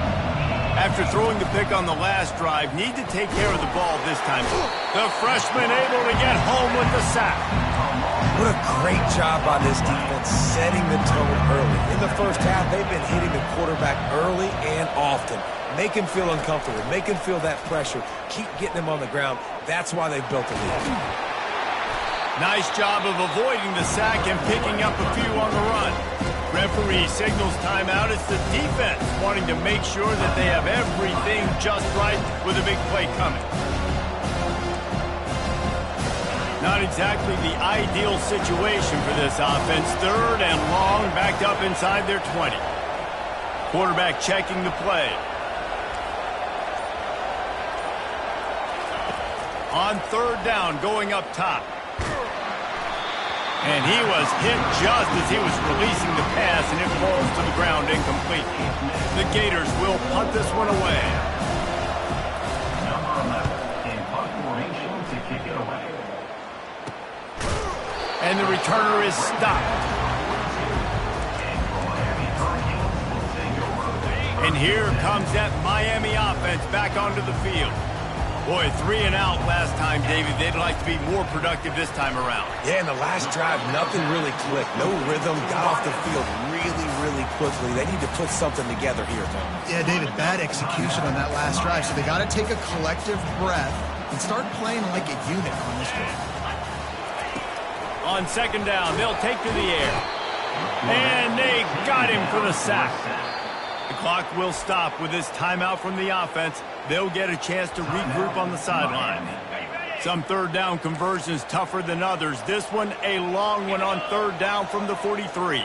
Speaker 1: After throwing the pick on the last drive, need to take care of the ball this time. The freshman able to get home with the sack.
Speaker 3: What a great job by this defense setting the tone early. In the first half, they've been hitting the quarterback early and often. Make him feel uncomfortable. Make him feel that pressure. Keep getting him on the ground. That's why they've built a lead.
Speaker 1: Nice job of avoiding the sack and picking up a few on the run. Referee signals timeout. It's the defense wanting to make sure that they have everything just right with a big play coming. Not exactly the ideal situation for this offense. 3rd and long, backed up inside their 20. Quarterback checking the play. On 3rd down, going up top. And he was hit just as he was releasing the pass, and it falls to the ground incomplete. The Gators will punt this one away.
Speaker 4: Number 11 in punt formation to kick it away.
Speaker 1: And the returner is stopped. And here comes that Miami offense back onto the field. Boy, 3 and out last time, David. They'd like to be more productive this time around.
Speaker 3: Yeah, in the last drive, nothing really clicked. No rhythm, got off the field really quickly. They need to put something together here, Thomas.
Speaker 2: Yeah, David, bad execution on that last drive. So they got to take a collective breath and start playing like a unit on this one.
Speaker 1: On 2nd down, they'll take to the air. And they got him for the sack. The clock will stop with this timeout from the offense. They'll get a chance to regroup on the sideline. Some 3rd down conversions tougher than others. This one, a long one on 3rd down from the 43.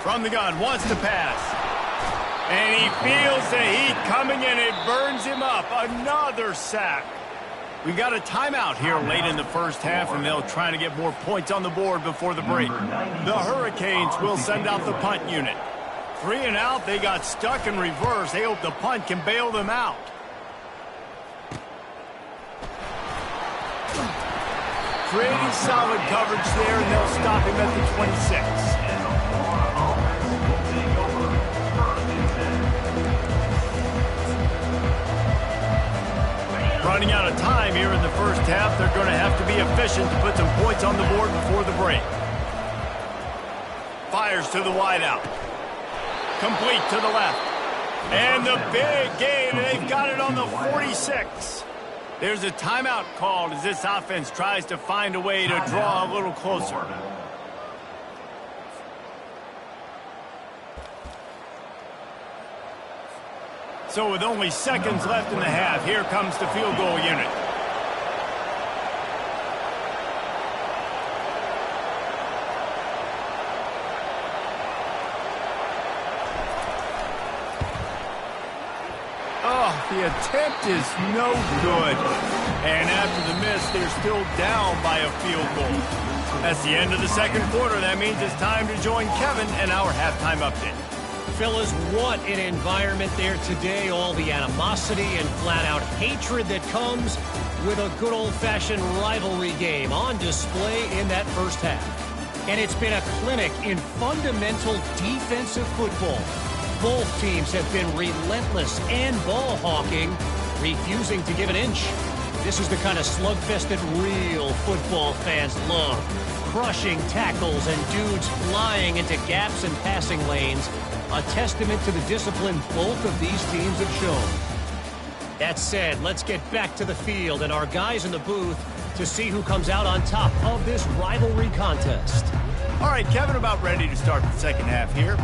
Speaker 1: From the gun, wants to pass. And he feels the heat coming in. It burns him up. Another sack. We've got a timeout here late in the first half, and they'll try to get more points on the board before the break. The Hurricanes will send out the punt unit. 3 and out, they got stuck in reverse. They hope the punt can bail them out. Pretty solid coverage there, and they'll stop him at the 26. Running out of time here in the first half. They're going to have to be efficient to put some points on the board before the break. Fires to the wideout. Complete to the left. And the big gain. They've got it on the 46. There's a timeout called as this offense tries to find a way to draw a little closer. So with only seconds left in the half, here comes the field goal unit. Oh, the attempt is no good. And after the miss, they're still down by a field goal. That's the end of the 2nd quarter. That means it's time to join Kevin and our halftime update.
Speaker 5: Fellas, what an environment there today. All the animosity and flat-out hatred that comes with a good old-fashioned rivalry game on display in that first half. And it's been a clinic in fundamental defensive football. Both teams have been relentless and ball hawking, refusing to give an inch. This is the kind of slugfest that real football fans love. Crushing tackles and dudes flying into gaps and passing lanes. A testament to the discipline both of these teams have shown. That said, let's get back to the field and our guys in the booth to see who comes out on top of this rivalry contest.
Speaker 1: All right, Kevin, about ready to start the second half here.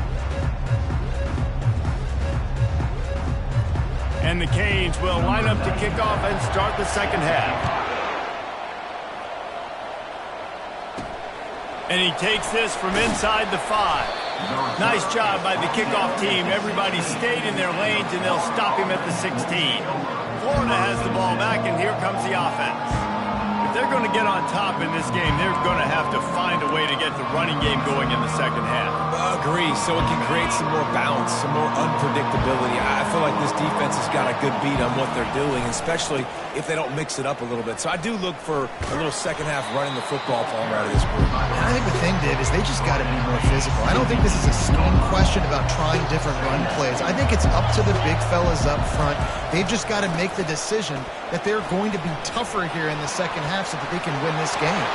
Speaker 1: And the Canes will line up to kick off and start the second half. And he takes this from inside the 5. Nice job by the kickoff team. Everybody stayed in their lanes, and they'll stop him at the 16. Florida has the ball back, and here comes the offense. If they're going to get on top in this game, they're going to have to find a way to get the running game going in the second half.
Speaker 3: Agree, so it can create some more balance, some more unpredictability. I feel like this defense has got a good beat on what they're doing, especially if they don't mix it up a little bit. So I do look for a little second half running the football from out of this group.
Speaker 2: I think the thing, Dave, is they just got to be more physical. I don't think this is a scheme question about trying different run plays. I think it's up to the big fellas up front. They've just got to make the decision that they're going to be tougher here in the second half so that they can win this game.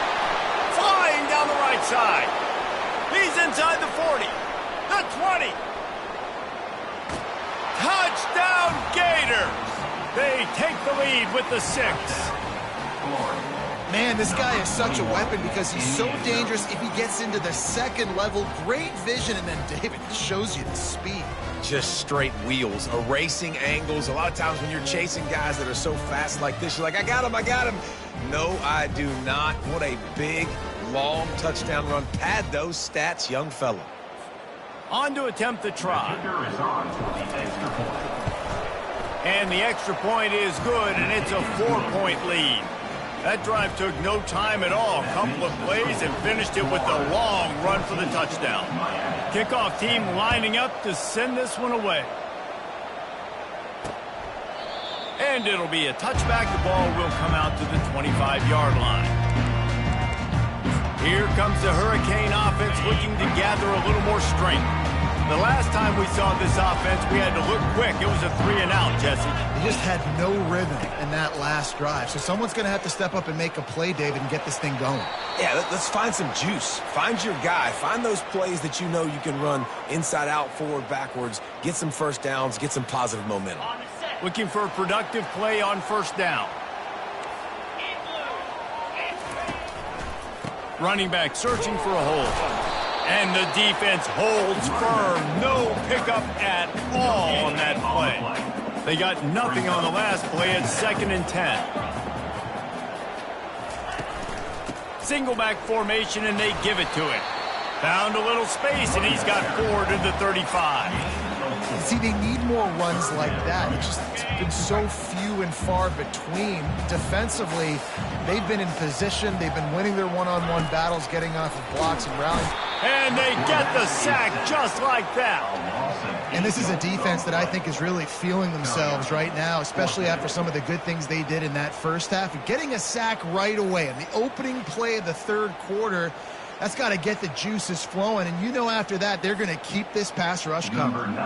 Speaker 1: Flying down the right side. He's inside the 40, the 20. Touchdown Gators. They take the lead with the 6.
Speaker 2: Man, this guy is such a weapon because he's so dangerous if he gets into the second level. Great vision, and then David shows you the speed.
Speaker 3: Just straight wheels, erasing angles. A lot of times when you're chasing guys that are so fast like this, you're like, I got him, I got him. No, I do not. What a big, long touchdown run. Pad those stats, young fella.
Speaker 1: On to attempt the try. And the extra point is good, and it's a 4-point lead. That drive took no time at all. A couple of plays and finished it with a long run for the touchdown. Kickoff team lining up to send this one away. And it'll be a touchback. The ball will come out to the 25-yard line. Here comes the Hurricane offense looking to gather a little more strength. The last time we saw this offense, we had to look quick. It was a 3-and-out, Jesse.
Speaker 2: They just had no rhythm in that last drive. So someone's going to have to step up and make a play, David, and get this thing going.
Speaker 3: Yeah, let's find some juice. Find your guy. Find those plays that you know you can run inside out, forward, backwards. Get some first downs. Get some positive momentum.
Speaker 1: Looking for a productive play on first down. Running back searching for a hole. And the defense holds firm. No pickup at all on that play. They got nothing on the last play. It's 2nd and 10. Single back formation, and they give it to him. Found a little space, and he's got 4 to the 35.
Speaker 2: See, they need more runs like that. It's just been so few and far between. Defensively, they've been in position. They've been winning their one-on-one battles, getting off of blocks and rallies.
Speaker 1: And they get the sack just like that.
Speaker 2: And this is a defense that I think is really feeling themselves right now, especially after some of the good things they did in that first half. Getting a sack right away in the opening play of the third quarter, that's got to get the juices flowing. And you know after that, they're going to keep this pass rush coming.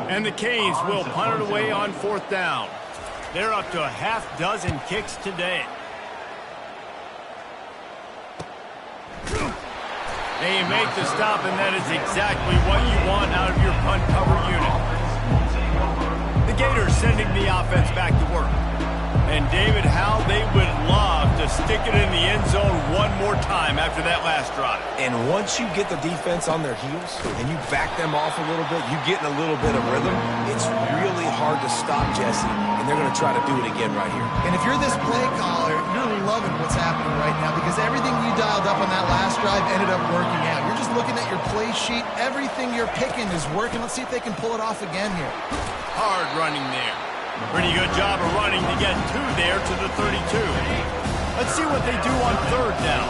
Speaker 1: And the Canes will punt it away on 4th down. They're up to a half-dozen kicks today. They make the stop, and that is exactly what you want out of your punt cover unit. The Gators sending the offense back to work. And David, how they would love to stick it in the end zone one more time after that last drive.
Speaker 3: And once you get the defense on their heels and you back them off a little bit, you get in a little bit of rhythm, it's really hard to stop, Jesse, and they're going to try to do it again right here.
Speaker 2: And if you're this play caller, you're loving what's happening right now because everything you dialed up on that last drive ended up working out. You're just looking at your play sheet. Everything you're picking is working. Let's see if they can pull it off again here.
Speaker 1: Hard running there. Pretty good job of running to get 2 there to the 32. Let's see what they do on 3rd down.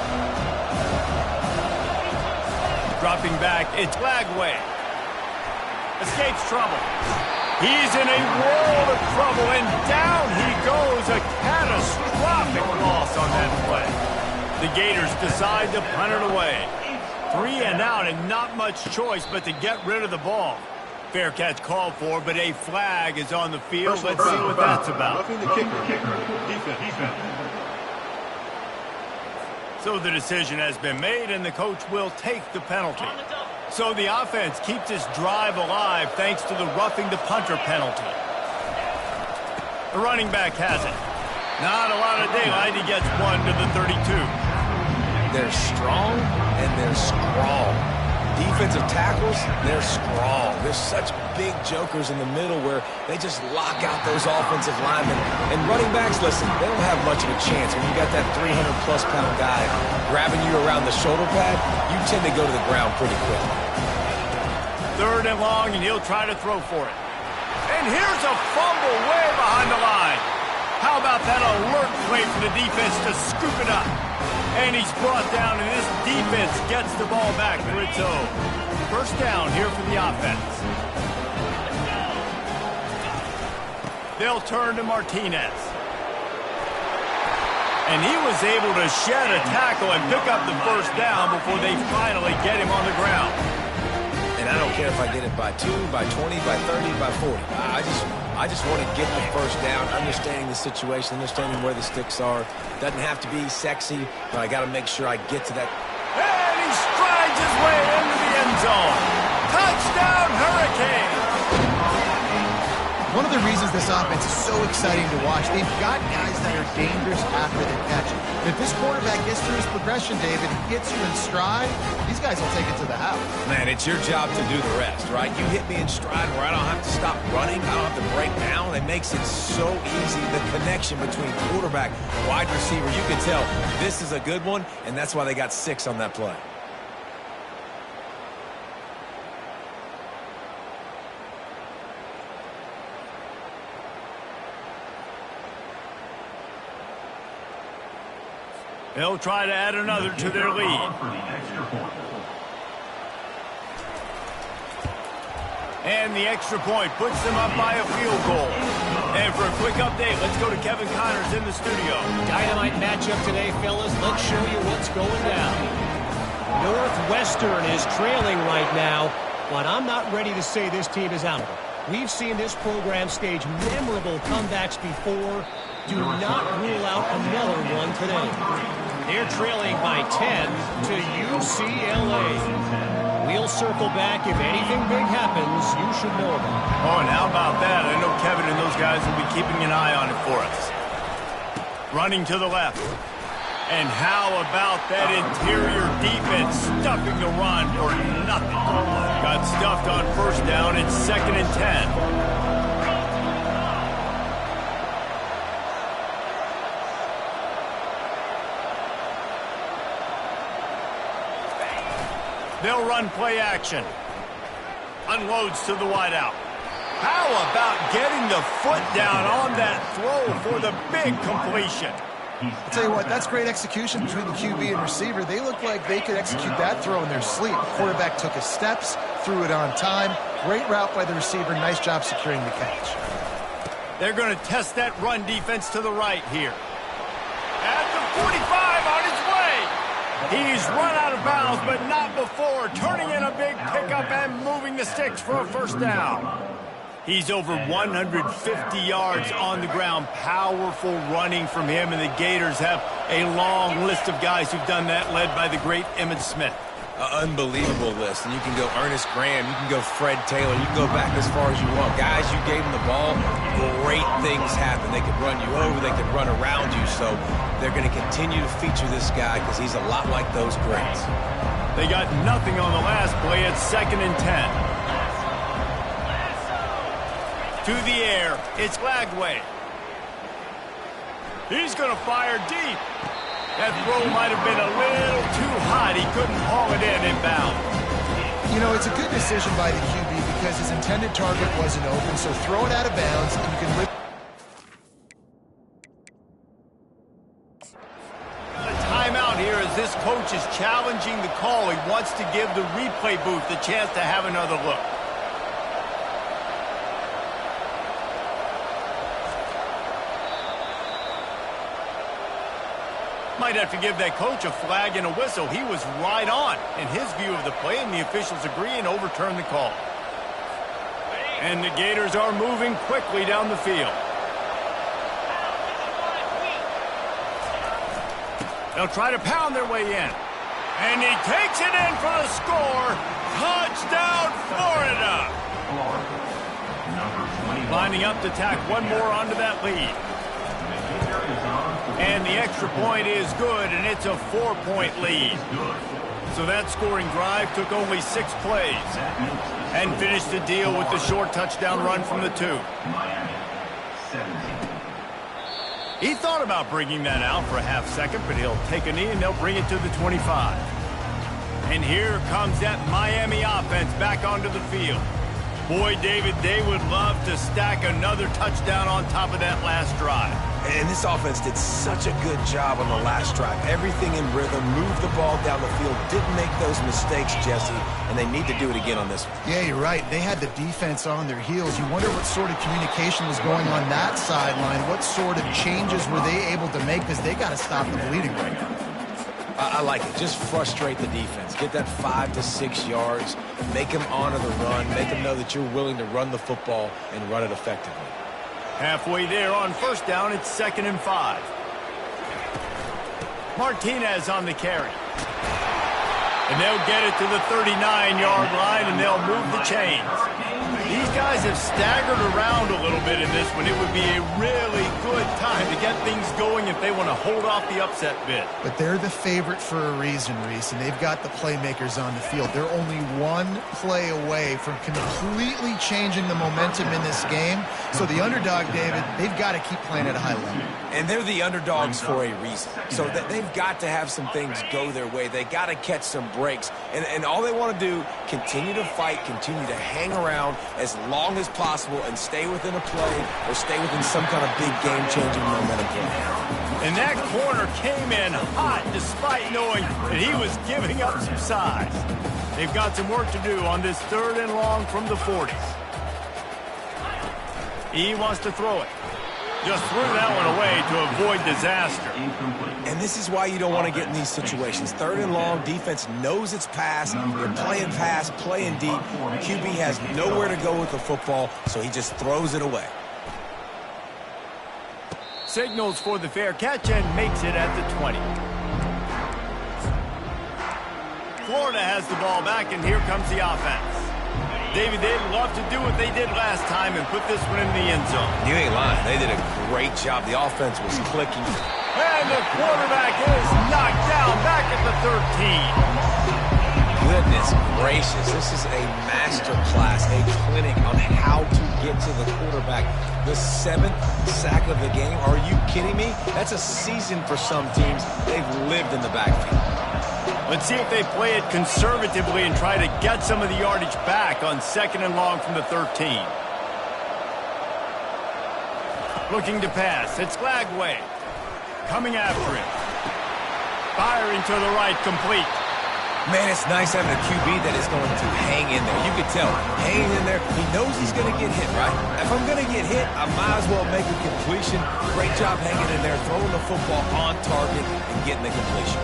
Speaker 1: Dropping back, it's Lagway. Escapes trouble. He's in a world of trouble, and down he goes. A catastrophic loss on that play. The Gators decide to punt it away. 3-and-out and not much choice but to get rid of the ball. Fair catch called for, but a flag is on the field. Let's see what that's about.
Speaker 6: Roughing the kicker. Defense.
Speaker 1: So the decision has been made, and the coach will take the penalty. So the offense keeps this drive alive thanks to the roughing the punter penalty. The running back has it. Not a lot of daylight. He gets one to the 32.
Speaker 3: They're strong and they're scrawl. Defensive tackles, they're scrawl. There's such big jokers in the middle where they just lock out those offensive linemen. And running backs, listen, they don't have much of a chance. When you got that 300-plus pound guy grabbing you around the shoulder pad, you tend to go to the ground pretty quick.
Speaker 1: 3rd and long, and he'll try to throw for it. And here's a fumble way behind the line. How about that alert play for the defense to scoop it up? And he's brought down, and this defense gets the ball back for its own. 1st down here for the offense. They'll turn to Martinez. And he was able to shed a tackle and pick up the 1st down before they finally get him on the ground.
Speaker 3: And I don't care if I get it by 2, by 20, by 30, by 40. I just want to get the 1st down, understanding the situation, understanding where the sticks are. Doesn't have to be sexy, but I got to make sure I get to that.
Speaker 1: And he strides his way into the end zone. Touchdown, Hurricane!
Speaker 2: One of the reasons this offense is so exciting to watch, they've got guys that are dangerous after the catch. If this quarterback gets through his progression, David, and gets you in stride, these guys will take it to the house.
Speaker 3: Man, it's your job to do the rest, right? You hit me in stride where I don't have to stop running. I don't have to break down. It makes it so easy. The connection between quarterback, wide receiver, you can tell this is a good one, and that's why they got 6 on that play.
Speaker 1: They'll try to add another to their lead. And the extra point puts them up by a field goal. And for a quick update, let's go to Kevin Connors in the studio.
Speaker 5: Dynamite matchup today, fellas. Let's show you what's going down. Northwestern is trailing right now, but I'm not ready to say this team is out of it. We've seen this program stage memorable comebacks before. Do not rule out another one today. They're trailing by 10 to UCLA. We'll circle back. If anything big happens, you should know about it.
Speaker 1: Oh, and how about that? I know Kevin and those guys will be keeping an eye on it for us. Running to the left. And how about that interior defense stuffing the run for nothing? Got stuffed on 1st down. It's 2nd and 10. They'll run play action. Unloads to the wideout. How about getting the foot down on that throw for the big completion?
Speaker 2: I'll tell you what, that's great execution between the QB and receiver. They look like they could execute that throw in their sleep. Quarterback took his steps, threw it on time. Great route by the receiver. Nice job securing the catch.
Speaker 1: They're going to test that run defense to the right here. At the 45 on his way. He's run out of bounds, but not before. Turning in a big pickup and moving the sticks for a 1st down. He's over 150 yards on the ground. Powerful running from him, and the Gators have a long list of guys who've done that, led by the great Emmitt Smith.
Speaker 3: Unbelievable list. And you can go Ernest Graham, you can go Fred Taylor, you can go back as far as you want. Guys, you gave them the ball, great things happen. They could run you over, they could run around you. So they're going to continue to feature this guy because he's a lot like those greats.
Speaker 1: They got nothing on the last play. It's 2nd and 10. To the air, it's Lagway. He's going to fire deep. That throw might have been a little too hot. He couldn't haul it in inbound.
Speaker 2: You know, it's a good decision by the QB because his intended target wasn't open, so throw it out of bounds, and you can live.
Speaker 1: A timeout here as this coach is challenging the call. He wants to give the replay booth the chance to have another look. Might have to give that coach a flag and a whistle. He was right on in his view of the play, and the officials agree and overturn the call. And the Gators are moving quickly down the field. They'll try to pound their way in. And he takes it in for the score. Touchdown, Florida! Lining up to tack one more onto that lead. And the extra point is good, and it's a 4-point lead. So that scoring drive took only 6 plays and finished the deal with the short touchdown run from the 2. He thought about bringing that out for a half second, but he'll take a knee and they'll bring it to the 25. And here comes that Miami offense back onto the field. Boy, David, they would love to stack another touchdown on top of that last drive.
Speaker 3: And this offense did such a good job on the last drive. Everything in rhythm, moved the ball down the field, didn't make those mistakes, Jesse, and they need to do it again on this one.
Speaker 2: Yeah, you're right. They had the defense on their heels. You wonder what sort of communication was going on that sideline. What sort of changes were they able to make, because they got to stop the bleeding right now.
Speaker 3: I like it. Just frustrate the defense. Get that 5 to 6 yards. Make them honor the run. Make them know that you're willing to run the football and run it effectively.
Speaker 1: Halfway there on first down, it's 2nd and 5. Martinez on the carry. And they'll get it to the 39-yard line, and they'll move the chains. These guys have staggered around a little bit in this one. It would be a really good time to get things going if they want to hold off the upset bid.
Speaker 2: But they're the favorite for a reason, Reese, and they've got the playmakers on the field. They're only one play away from completely changing the momentum in this game. So the underdog, David, they've got to keep playing at a high level.
Speaker 3: And they're the underdogs for a reason. So that they've got to have some things go their way. They got to catch some breaks. And all they want to do, continue to fight, continue to hang around as long as possible and stay within a play or stay within some kind of big game-changing momentum play.
Speaker 1: And that corner came in hot despite knowing that he was giving up some size. They've got some work to do on this 3rd and long from the 40s. He wants to throw it. Just threw that one away to avoid disaster.
Speaker 3: And this is why you don't want to get in these situations. 3rd and long, defense knows its pass. They're playing pass, playing deep. QB has nowhere to go with the football, so he just throws it away.
Speaker 1: Signals for the fair catch and makes it at the 20. Florida has the ball back, and here comes the offense. David, they'd love to do what they did last time and put this one in the end zone.
Speaker 3: You ain't lying. They did a great job. The offense was clicking.
Speaker 1: And the quarterback is knocked down back at the 13.
Speaker 3: Goodness gracious. This is a master class, a clinic on how to get to the quarterback. The 7th sack of the game. Are you kidding me? That's a season for some teams. They've lived in the backfield.
Speaker 1: Let's see if they play it conservatively and try to get some of the yardage back on 2nd and long from the 13. Looking to pass. It's Glagway. Coming after him. Firing to the right, complete.
Speaker 3: Man, it's nice having a QB that is going to hang in there. You can tell, hanging in there. He knows he's going to get hit, right? If I'm going to get hit, I might as well make a completion. Great job hanging in there, throwing the football on target and getting the completion.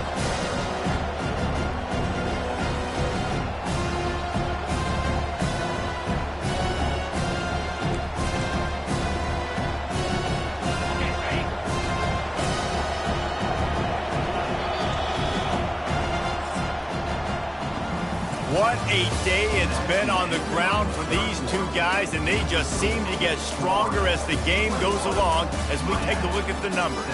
Speaker 1: What a day it's been on the ground for these two guys, and they just seem to get stronger as the game goes along as we take a look at the numbers.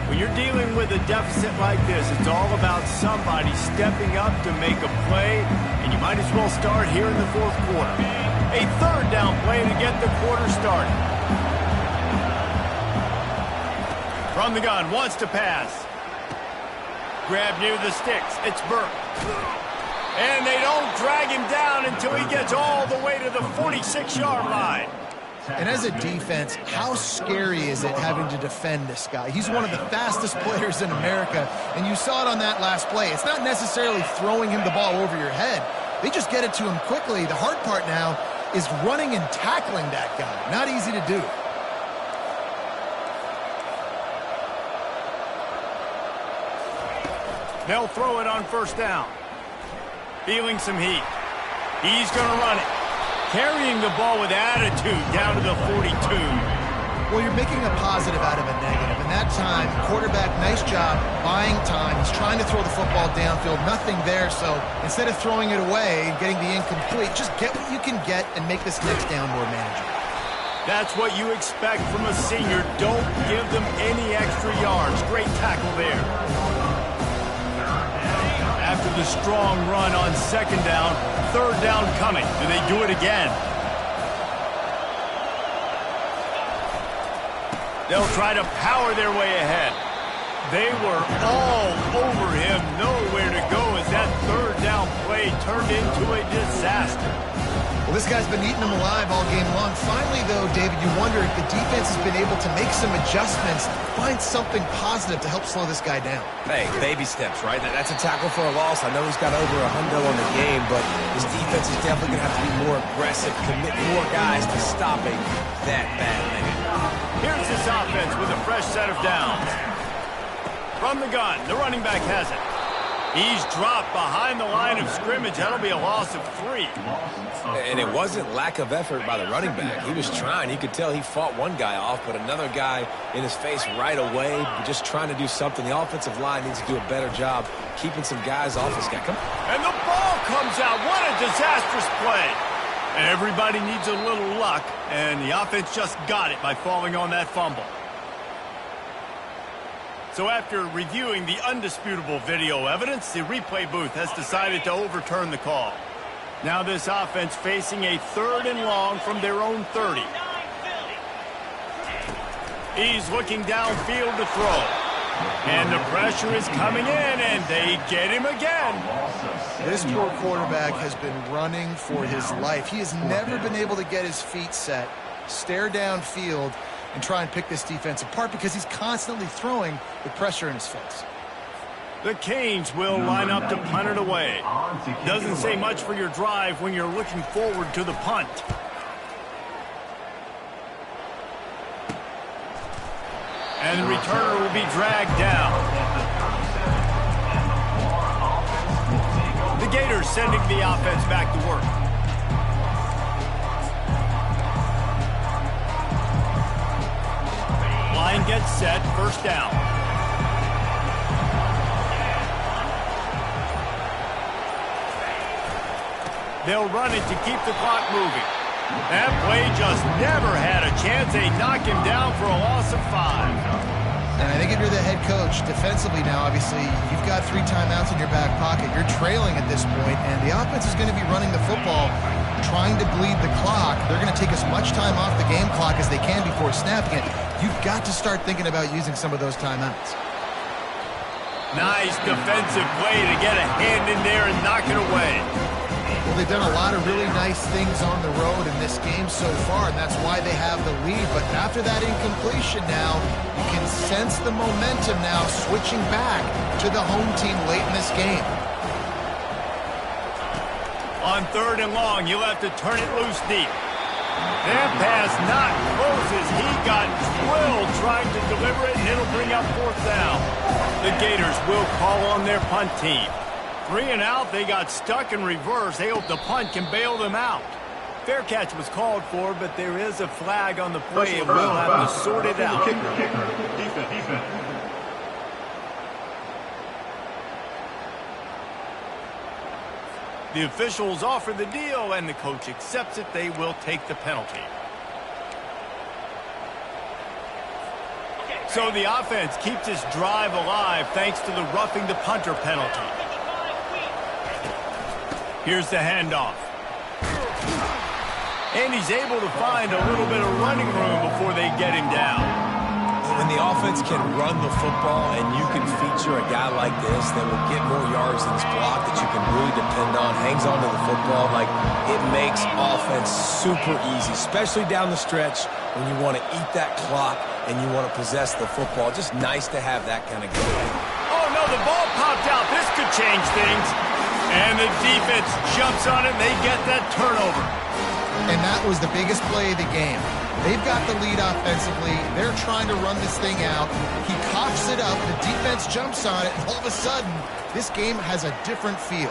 Speaker 1: When you're dealing with a deficit like this, it's all about somebody stepping up to make a play, and you might as well start here in the 4th quarter. A 3rd down play to get the quarter started. From the gun, wants to pass. Grab near the sticks. It's Burke. And they don't drag him down until he gets all the way to the 46-yard line.
Speaker 2: And as a defense, how scary is it having to defend this guy? He's one of the fastest players in America, and you saw it on that last play. It's not necessarily throwing him the ball over your head. They just get it to him quickly. The hard part now is running and tackling that guy. Not easy to do.
Speaker 1: They'll throw it on first down. Feeling some heat. He's going to run it. Carrying the ball with attitude down to the 42.
Speaker 2: Well, you're making a positive out of a negative. And that time, quarterback, nice job buying time. He's trying to throw the football downfield. Nothing there, so instead of throwing it away and getting the incomplete, just get what you can get and make this next down more manageable.
Speaker 1: That's what you expect from a senior. Don't give them any extra yards. Great tackle there. After the strong run on second down, third down coming. Do they do it again? They'll try to power their way ahead. They were all over him. Nowhere to go as that third down play turned into a disaster.
Speaker 2: Well, this guy's been eating them alive all game long. Finally, though, David, you wonder if the defense has been able to make some adjustments, find something positive to help slow this guy down.
Speaker 3: Hey, baby steps, right? That's a tackle for a loss. I know he's got over $100 on the game, but his defense is definitely going to have to be more aggressive, commit more guys to stopping that bad man.
Speaker 1: Here's this offense with a fresh set of downs. From the gun, the running back has it. He's dropped behind the line of scrimmage. That'll be a loss of 3.
Speaker 3: And it wasn't lack of effort by the running back. He was trying. You could tell he fought one guy off, but another guy in his face right away, just trying to do something. The offensive line needs to do a better job keeping some guys off this guy. Come on.
Speaker 1: And the ball comes out. What a disastrous play. Everybody needs a little luck, and the offense just got it by falling on that fumble. So after reviewing the undisputable video evidence, the replay booth has decided to overturn the call. Now this offense facing a 3rd and long from their own 30. He's looking downfield to throw. And the pressure is coming in, and they get him again.
Speaker 2: This poor quarterback has been running for his life. He has never been able to get his feet set, stare downfield, and try and pick this defense apart because he's constantly throwing with pressure in his face.
Speaker 1: The Canes will line up to punt it away. Doesn't say much for your drive when you're looking forward to the punt. And the returner will be dragged down. The Gators sending the offense back to work. Line gets set, first down. They'll run it to keep the clock moving. That play just never had a chance. They knock him down for a loss of 5.
Speaker 2: And I think if you're the head coach, defensively now, obviously, you've got 3 timeouts in your back pocket. You're trailing at this point, and the offense is going to be running the football, trying to bleed the clock. They're going to take as much time off the game clock as they can before snapping it. You've got to start thinking about using some of those timeouts.
Speaker 1: Nice defensive play to get a hand in there and knock it away.
Speaker 2: Well, they've done a lot of really nice things on the road in this game so far, and that's why they have the lead. But after that incompletion now, you can sense the momentum now switching back to the home team late in this game.
Speaker 1: On 3rd and long, you'll have to turn it loose deep. That pass not close as he got drilled trying to deliver it, and it'll bring up 4th down. The Gators will call on their punt team. 3 and out, they got stuck in reverse. They hope the punt can bail them out. Fair catch was called for, but there is a flag on the play, and we'll have to sort it out.
Speaker 6: Defense.
Speaker 1: The officials offer the deal, and the coach accepts it. They will take the penalty. So the offense keeps its drive alive thanks to the roughing the punter penalty. Here's the handoff. And he's able to find a little bit of running room before they get him down.
Speaker 3: When the offense can run the football and you can feature a guy like this that will get more yards than his block that you can really depend on, hangs onto the football, like it makes offense super easy, especially down the stretch when you want to eat that clock and you want to possess the football. Just nice to have that kind of game.
Speaker 1: Oh, no, the ball popped out. This could change things. And the defense jumps on it, and they get that turnover.
Speaker 2: And that was the biggest play of the game. They've got the lead offensively. They're trying to run this thing out. He coughs it up. The defense jumps on it. And all of a sudden, this game has a different feel.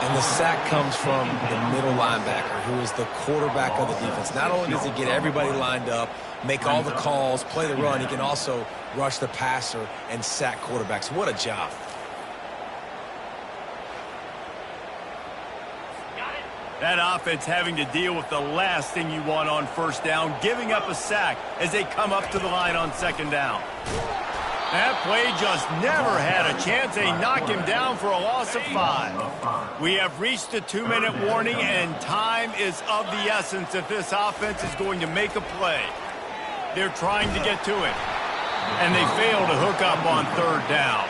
Speaker 3: And the sack comes from the middle linebacker, who is the quarterback of the defense. Not only does he get everybody lined up, make all the calls, play the run, he can also rush the passer and sack quarterbacks. What a job.
Speaker 1: That offense having to deal with the last thing you want on first down, giving up a sack as they come up to the line on second down. That play just never had a chance. They knock him down for a loss of 5. We have reached the 2-minute warning, and time is of the essence if this offense is going to make a play. They're trying to get to it, and they fail to hook up on third down.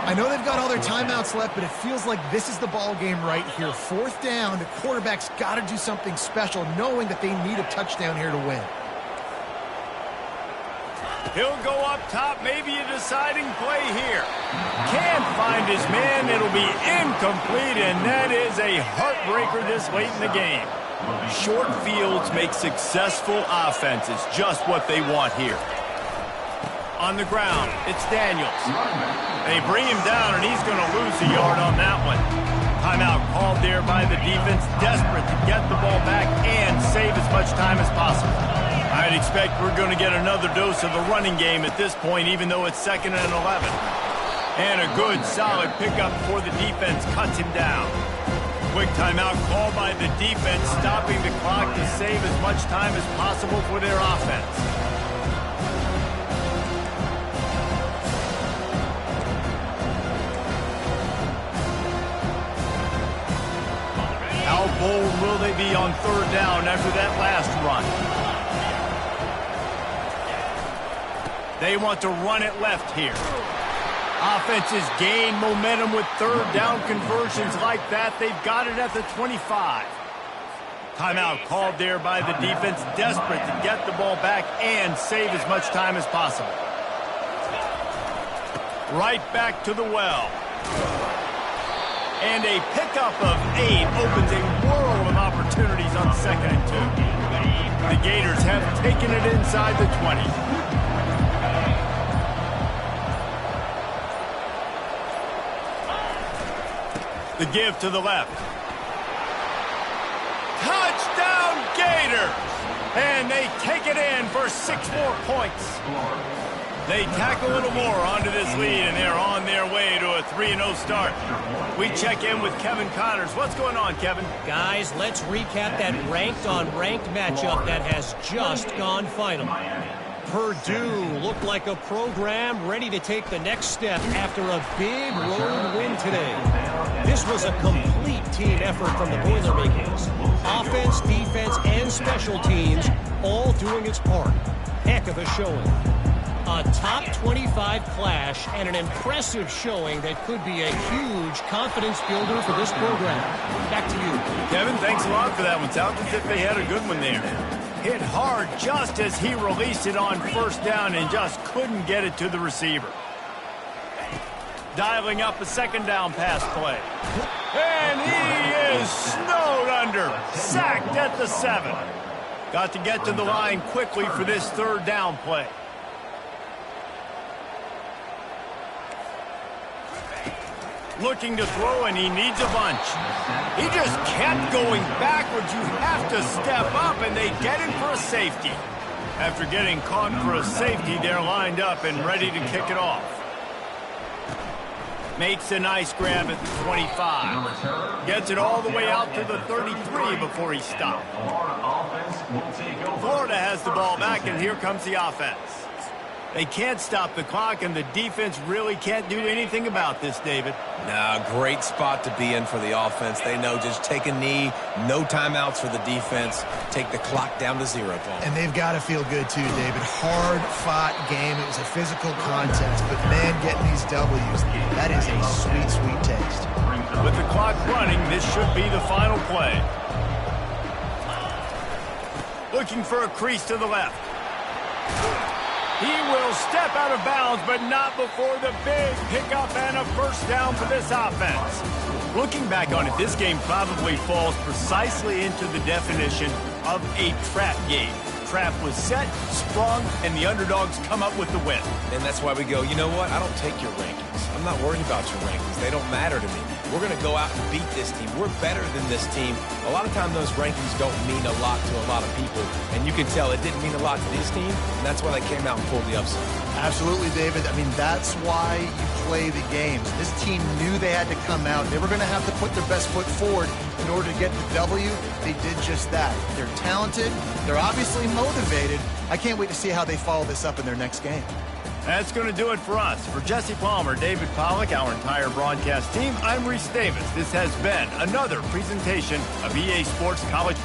Speaker 2: I know they've got all their timeouts left, but it feels like this is the ball game right here. Fourth down, the quarterback's got to do something special, knowing that they need a touchdown here to win.
Speaker 1: He'll go up top, maybe a deciding play here. Can't find his man, it'll be incomplete, and that is a heartbreaker this late in the game. Short fields make successful offenses just what they want here. On the ground, it's Daniels. They bring him down, and he's going to lose a yard on that one. Timeout called there by the defense, desperate to get the ball back and save as much time as possible. I'd expect we're going to get another dose of the running game at this point, even though it's 2nd and 11. And a good, solid pickup before the defense cuts him down. Quick timeout called by the defense, stopping the clock to save as much time as possible for their offense. How bold will they be on third down after that last run? They want to run it left here. Offenses gain momentum with third down conversions like that. They've got it at the 25. Timeout called there by the defense, desperate to get the ball back and save as much time as possible. Right back to the well. And a pickup of 8 opens a world of opportunities on 2nd and 2. The Gators have taken it inside the 20. The give to the left. Touchdown Gators! And they take it in for 6 more points. They tack a little more onto this lead, and they're on their way to a 3-0 start. We check in with Kevin Connors. What's going on, Kevin?
Speaker 5: Guys, let's recap that ranked-on-ranked matchup that has just gone final. Purdue looked like a program ready to take the next step after a big road win today. This was a complete team effort from the Boilermakers. Offense, defense, and special teams all doing its part. Heck of a showing. A top 25 clash and an impressive showing that could be a huge confidence builder for this program. Back to you.
Speaker 1: Kevin, thanks a lot for that one. Sounds as if they had a good one there. Hit hard just as he released it on first down and just couldn't get it to the receiver. Dialing up a 2nd down pass play. And he is snowed under. Sacked at the 7. Got to get to the line quickly for this 3rd down play. Looking to throw, and he needs a bunch. He just kept going backwards. You have to step up, and they get him for a safety. After getting caught for a safety, they're lined up and ready to kick it off. Makes a nice grab at the 25. Gets it all the way out to the 33 before he stopped. Florida has the ball back, and here comes the offense. They can't stop the clock, and the defense really can't do anything about this, David.
Speaker 3: Nah, great spot to be in for the offense. They know just take a knee, no timeouts for the defense, take the clock down to 0, Paul.
Speaker 2: And they've got to feel good too, David. Hard-fought game. It was a physical contest, but man, getting these W's, that is a sweet, sweet taste.
Speaker 1: With the clock running, this should be the final play. Looking for a crease to the left. He will step out of bounds, but not before the big pickup and a first down for this offense. Looking back on it, this game probably falls precisely into the definition of a trap game. Trap was set, sprung, and the underdogs come up with the win.
Speaker 3: And that's why we go, you know what? I don't take your rankings. I'm not worried about your rankings. They don't matter to me. We're going to go out and beat this team. We're better than this team. A lot of times those rankings don't mean a lot to a lot of people. And you can tell it didn't mean a lot to this team. And that's why they came out and pulled the upset.
Speaker 2: Absolutely, David. I mean, that's why you play the games. This team knew they had to come out. They were going to have to put their best foot forward in order to get the W. They did just that. They're talented. They're obviously motivated. I can't wait to see how they follow this up in their next game.
Speaker 1: That's going to do it for us. For Jesse Palmer, David Pollack, our entire broadcast team, I'm Reese Davis. This has been another presentation of EA Sports College.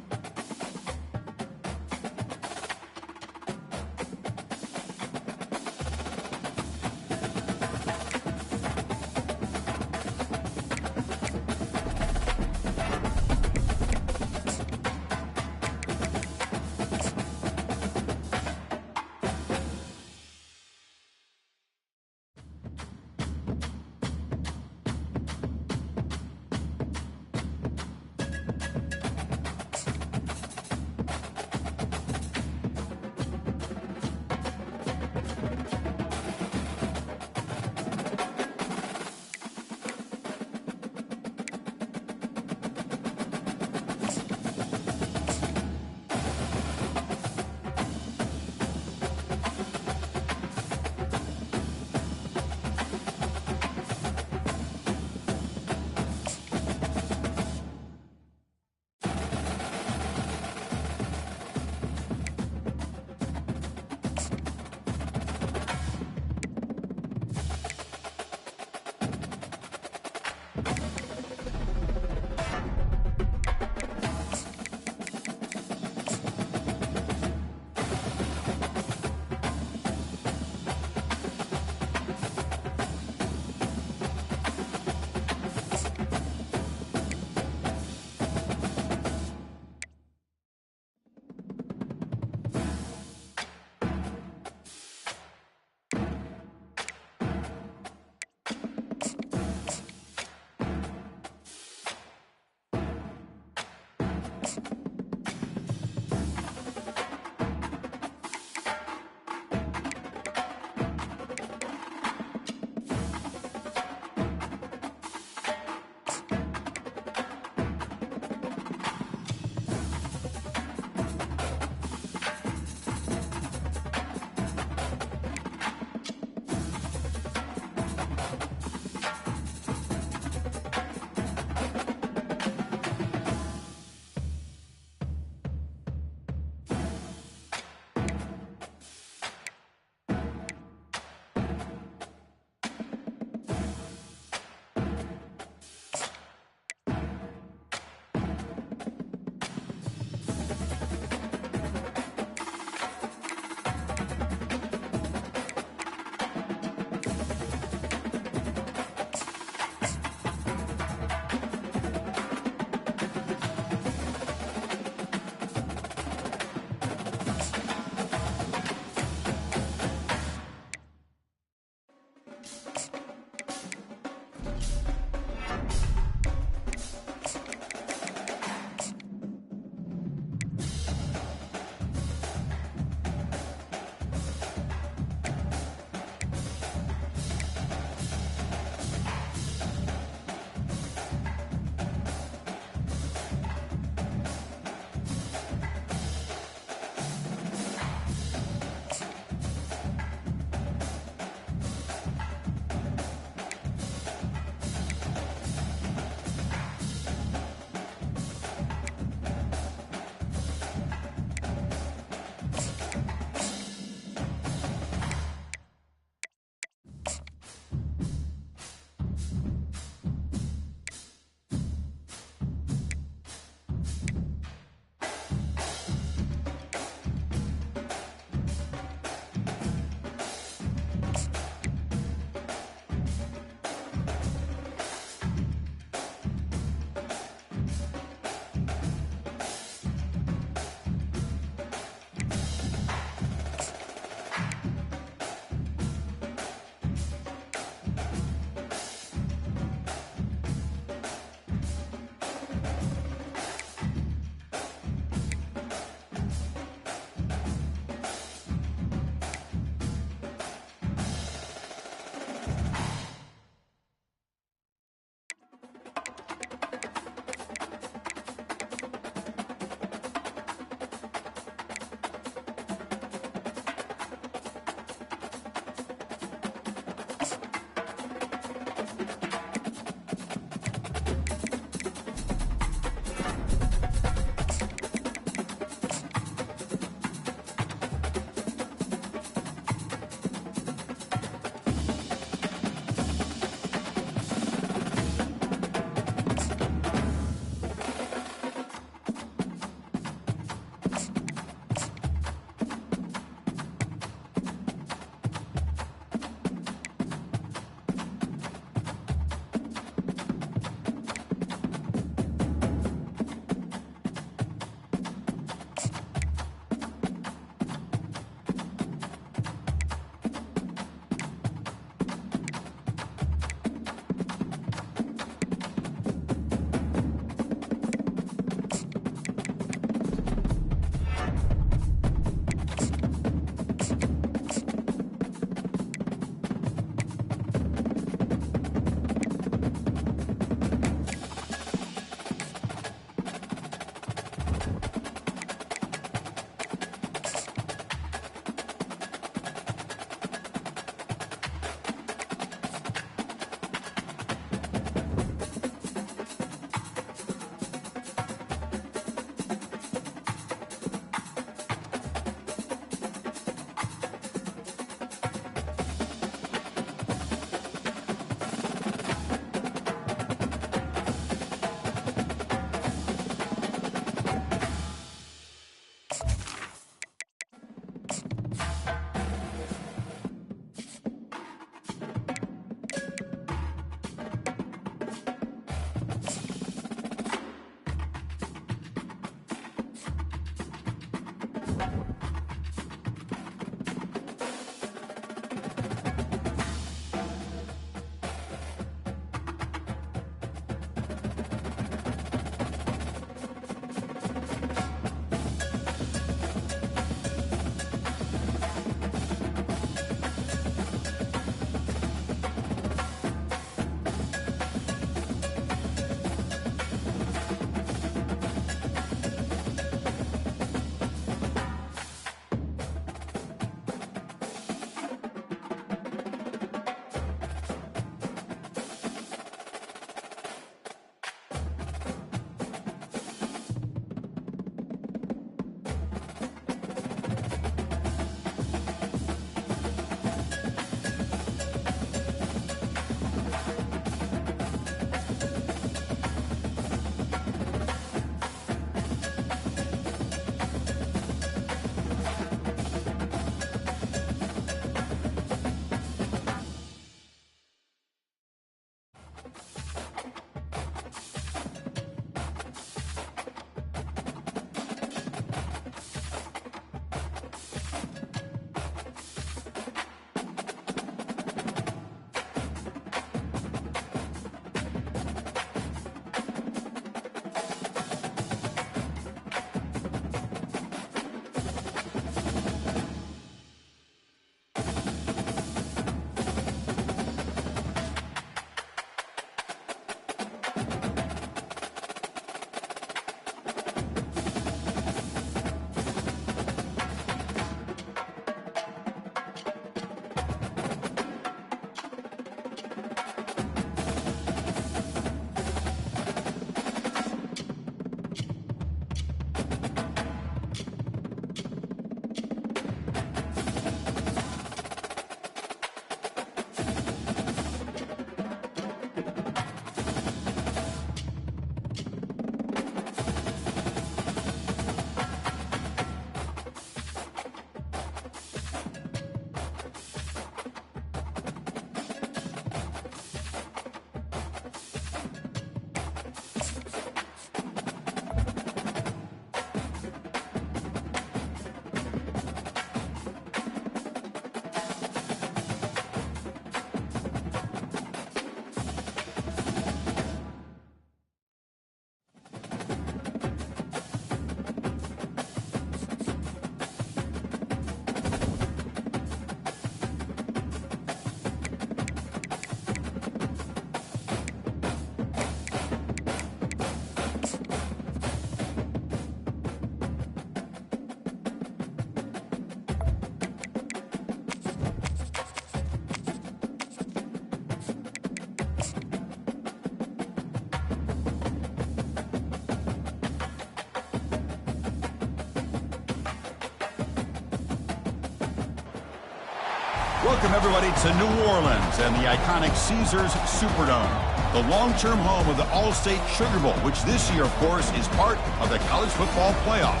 Speaker 7: Welcome, everybody, to New Orleans and the iconic Caesars Superdome, the long-term home of the All-State Sugar Bowl, which this year, of course, is part of the college football playoff.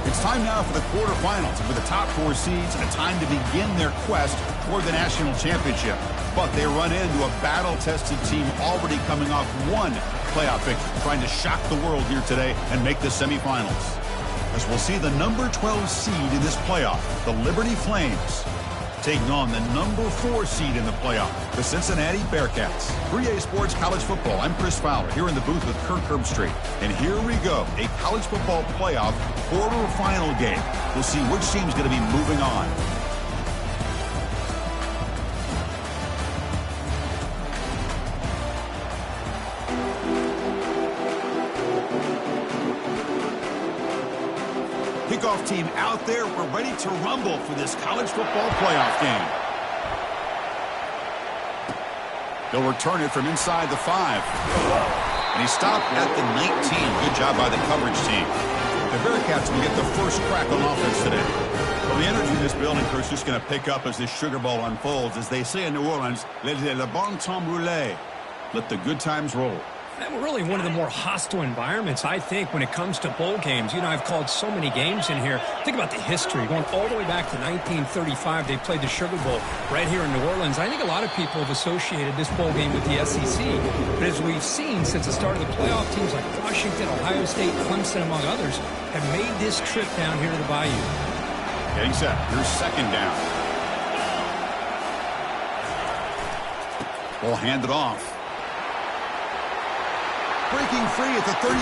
Speaker 7: It's time now for the quarterfinals, and for the top 4 seeds, a time to begin their quest toward the national championship. But they run into a battle-tested team already coming off one playoff victory, trying to shock the world here today and make the semifinals. As we'll see the number 12 seed in this playoff, the Liberty Flames, taking on the number 4 seed in the playoff, the Cincinnati Bearcats. 3A Sports College Football, I'm Chris Fowler, here in the booth with Kirk Herbstreit. And here we go, a college football playoff quarterfinal game. We'll see which team's going to be moving on. Kickoff team out there. We're ready to rumble for this college football playoff game. They'll return it from inside the 5. And he stopped at the 19. Good job by the coverage team. The Bearcats will get the first crack on offense today. Well, the energy in this building, Chris, is just going to pick up as this Sugar Bowl unfolds. As they say in New Orleans, let le bon temps rouler. Let the good times roll.
Speaker 8: And we're really one of the more hostile environments, I think, when it comes to bowl games. You know, I've called so many games in here. Think about the history. Going all the way back to 1935, they played the Sugar Bowl right here in New Orleans. I think a lot of people have associated this bowl game with the SEC. But as we've seen since the start of the playoff, teams like Washington, Ohio State, Clemson, among others, have made this trip down here to the Bayou.
Speaker 7: Getting set. Here's second down. Ball handed off. Breaking free at the 35.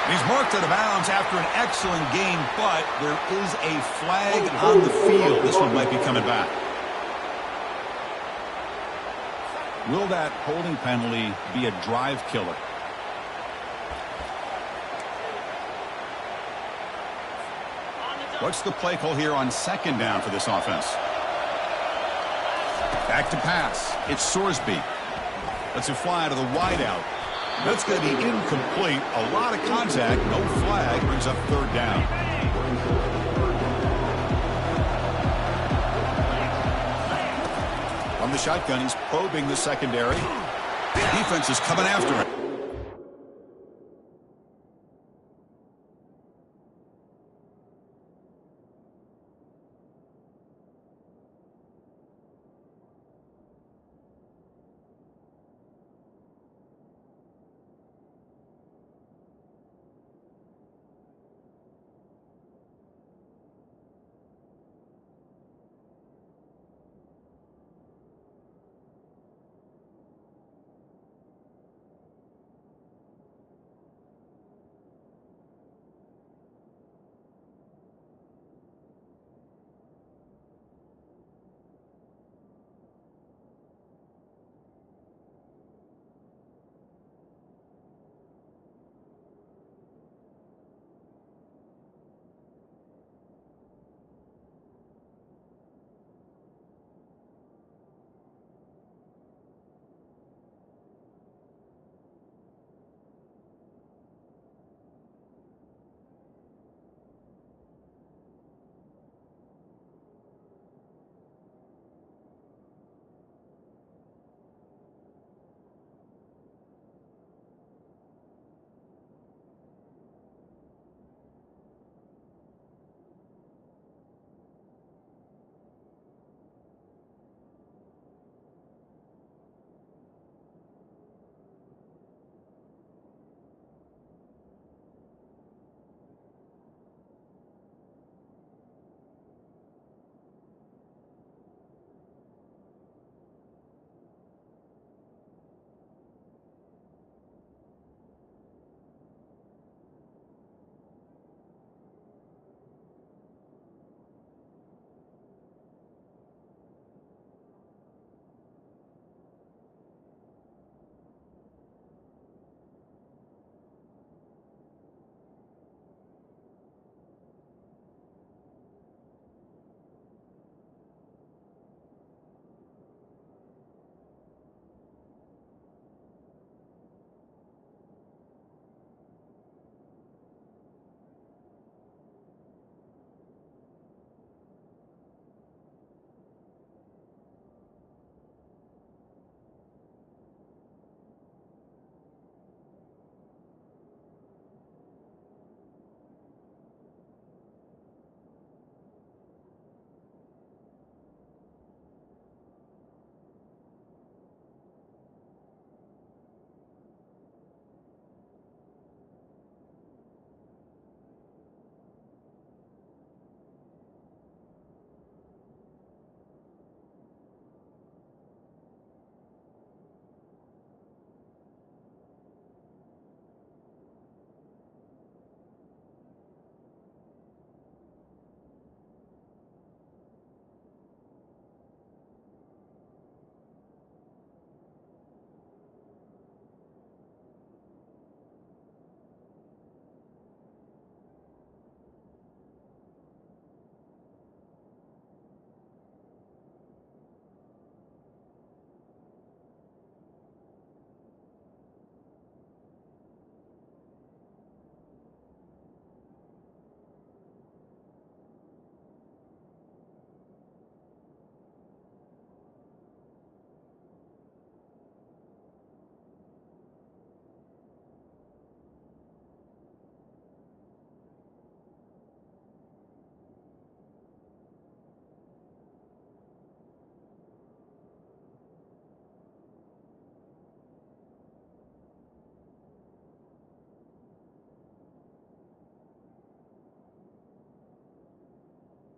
Speaker 7: He's marked out of bounds after an excellent game, but there is a flag on the field. This one might be coming back. Will that holding penalty be a drive killer? What's the play call here on second down for this offense? Back to pass. It's Sorsby. Lets it fly to the wideout. That's going to be incomplete. A lot of contact. No flag. Brings up third down. From the shotgun, he's probing the secondary. Defense is coming after him.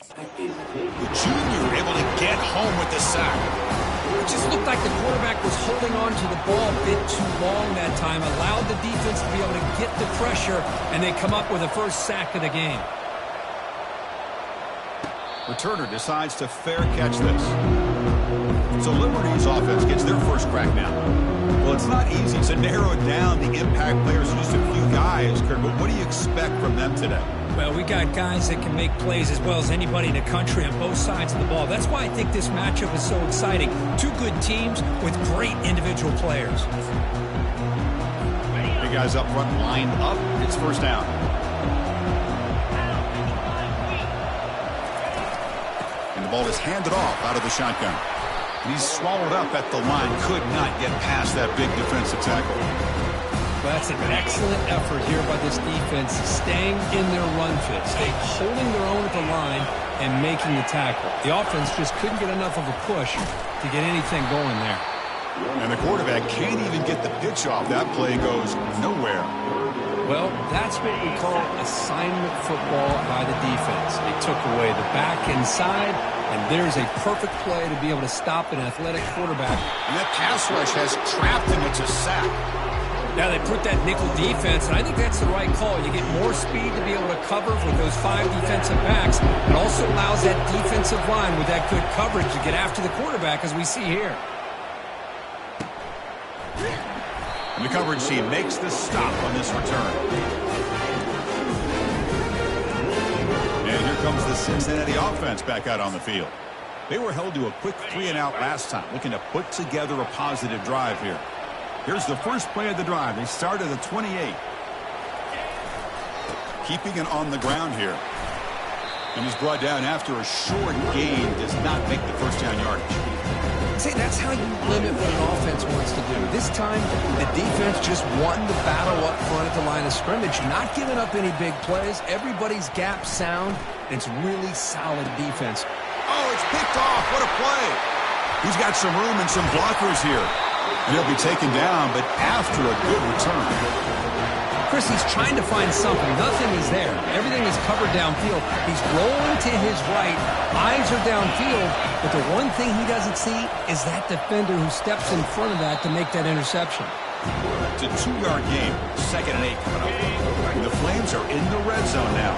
Speaker 7: The junior able to get home with the sack.
Speaker 8: It just looked like the quarterback was holding on to the ball a bit too long that time, allowed the defense to be able to get the pressure, and they come up with the first sack of the game.
Speaker 7: Returner decides to fair catch this. So Liberty's offense gets their first crack now. Well, it's not easy to narrow down the impact players to just a few guys, Kirk, but what do you expect from them today?
Speaker 8: Well, we got guys that can make plays as well as anybody in the country on both sides of the ball. That's why I think this matchup is so exciting. Two good teams with great individual players.
Speaker 7: Big guys up front lined up. It's first down. And the ball is handed off out of the shotgun. And he's swallowed up at the line. Could not get past that big defensive tackle.
Speaker 8: Well, that's an excellent effort here by this defense, staying in their run fit, holding their own at the line and making the tackle. The offense just couldn't get enough of a push to get anything going there.
Speaker 7: And the quarterback can't even get the pitch off. That play goes nowhere.
Speaker 8: Well, that's what we call assignment football by the defense. They took away the back inside, and there's a perfect play to be able to stop an athletic quarterback.
Speaker 7: And that pass rush has trapped him. It's a sack.
Speaker 8: Now they put that nickel defense, and I think that's the right call. You get more speed to be able to cover with those 5 defensive backs. It also allows that defensive line with that good coverage to get after the quarterback, as we see here.
Speaker 7: And the coverage team makes the stop on this return. And here comes the Cincinnati offense back out on the field. They were held to a quick 3-and-out last time, looking to put together a positive drive here. Here's the first play of the drive. They start at the 28. Keeping it on the ground here. And he's brought down after a short gain. Does not make the first down yardage.
Speaker 8: See, that's how you limit what an offense wants to do. This time, the defense just won the battle up front at the line of scrimmage, not giving up any big plays. Everybody's gap sound. It's really solid defense.
Speaker 7: Oh, it's picked off. What a play. He's got some room and some blockers here. And he'll be taken down, but after a good return.
Speaker 8: Chris, he's trying to find something. Nothing is there. Everything is covered downfield. He's rolling to his right. Eyes are downfield. But the one thing he doesn't see is that defender who steps in front of that to make that interception.
Speaker 7: It's a 2-yard game. 2nd and 8 coming up. And the Flames are in the red zone now.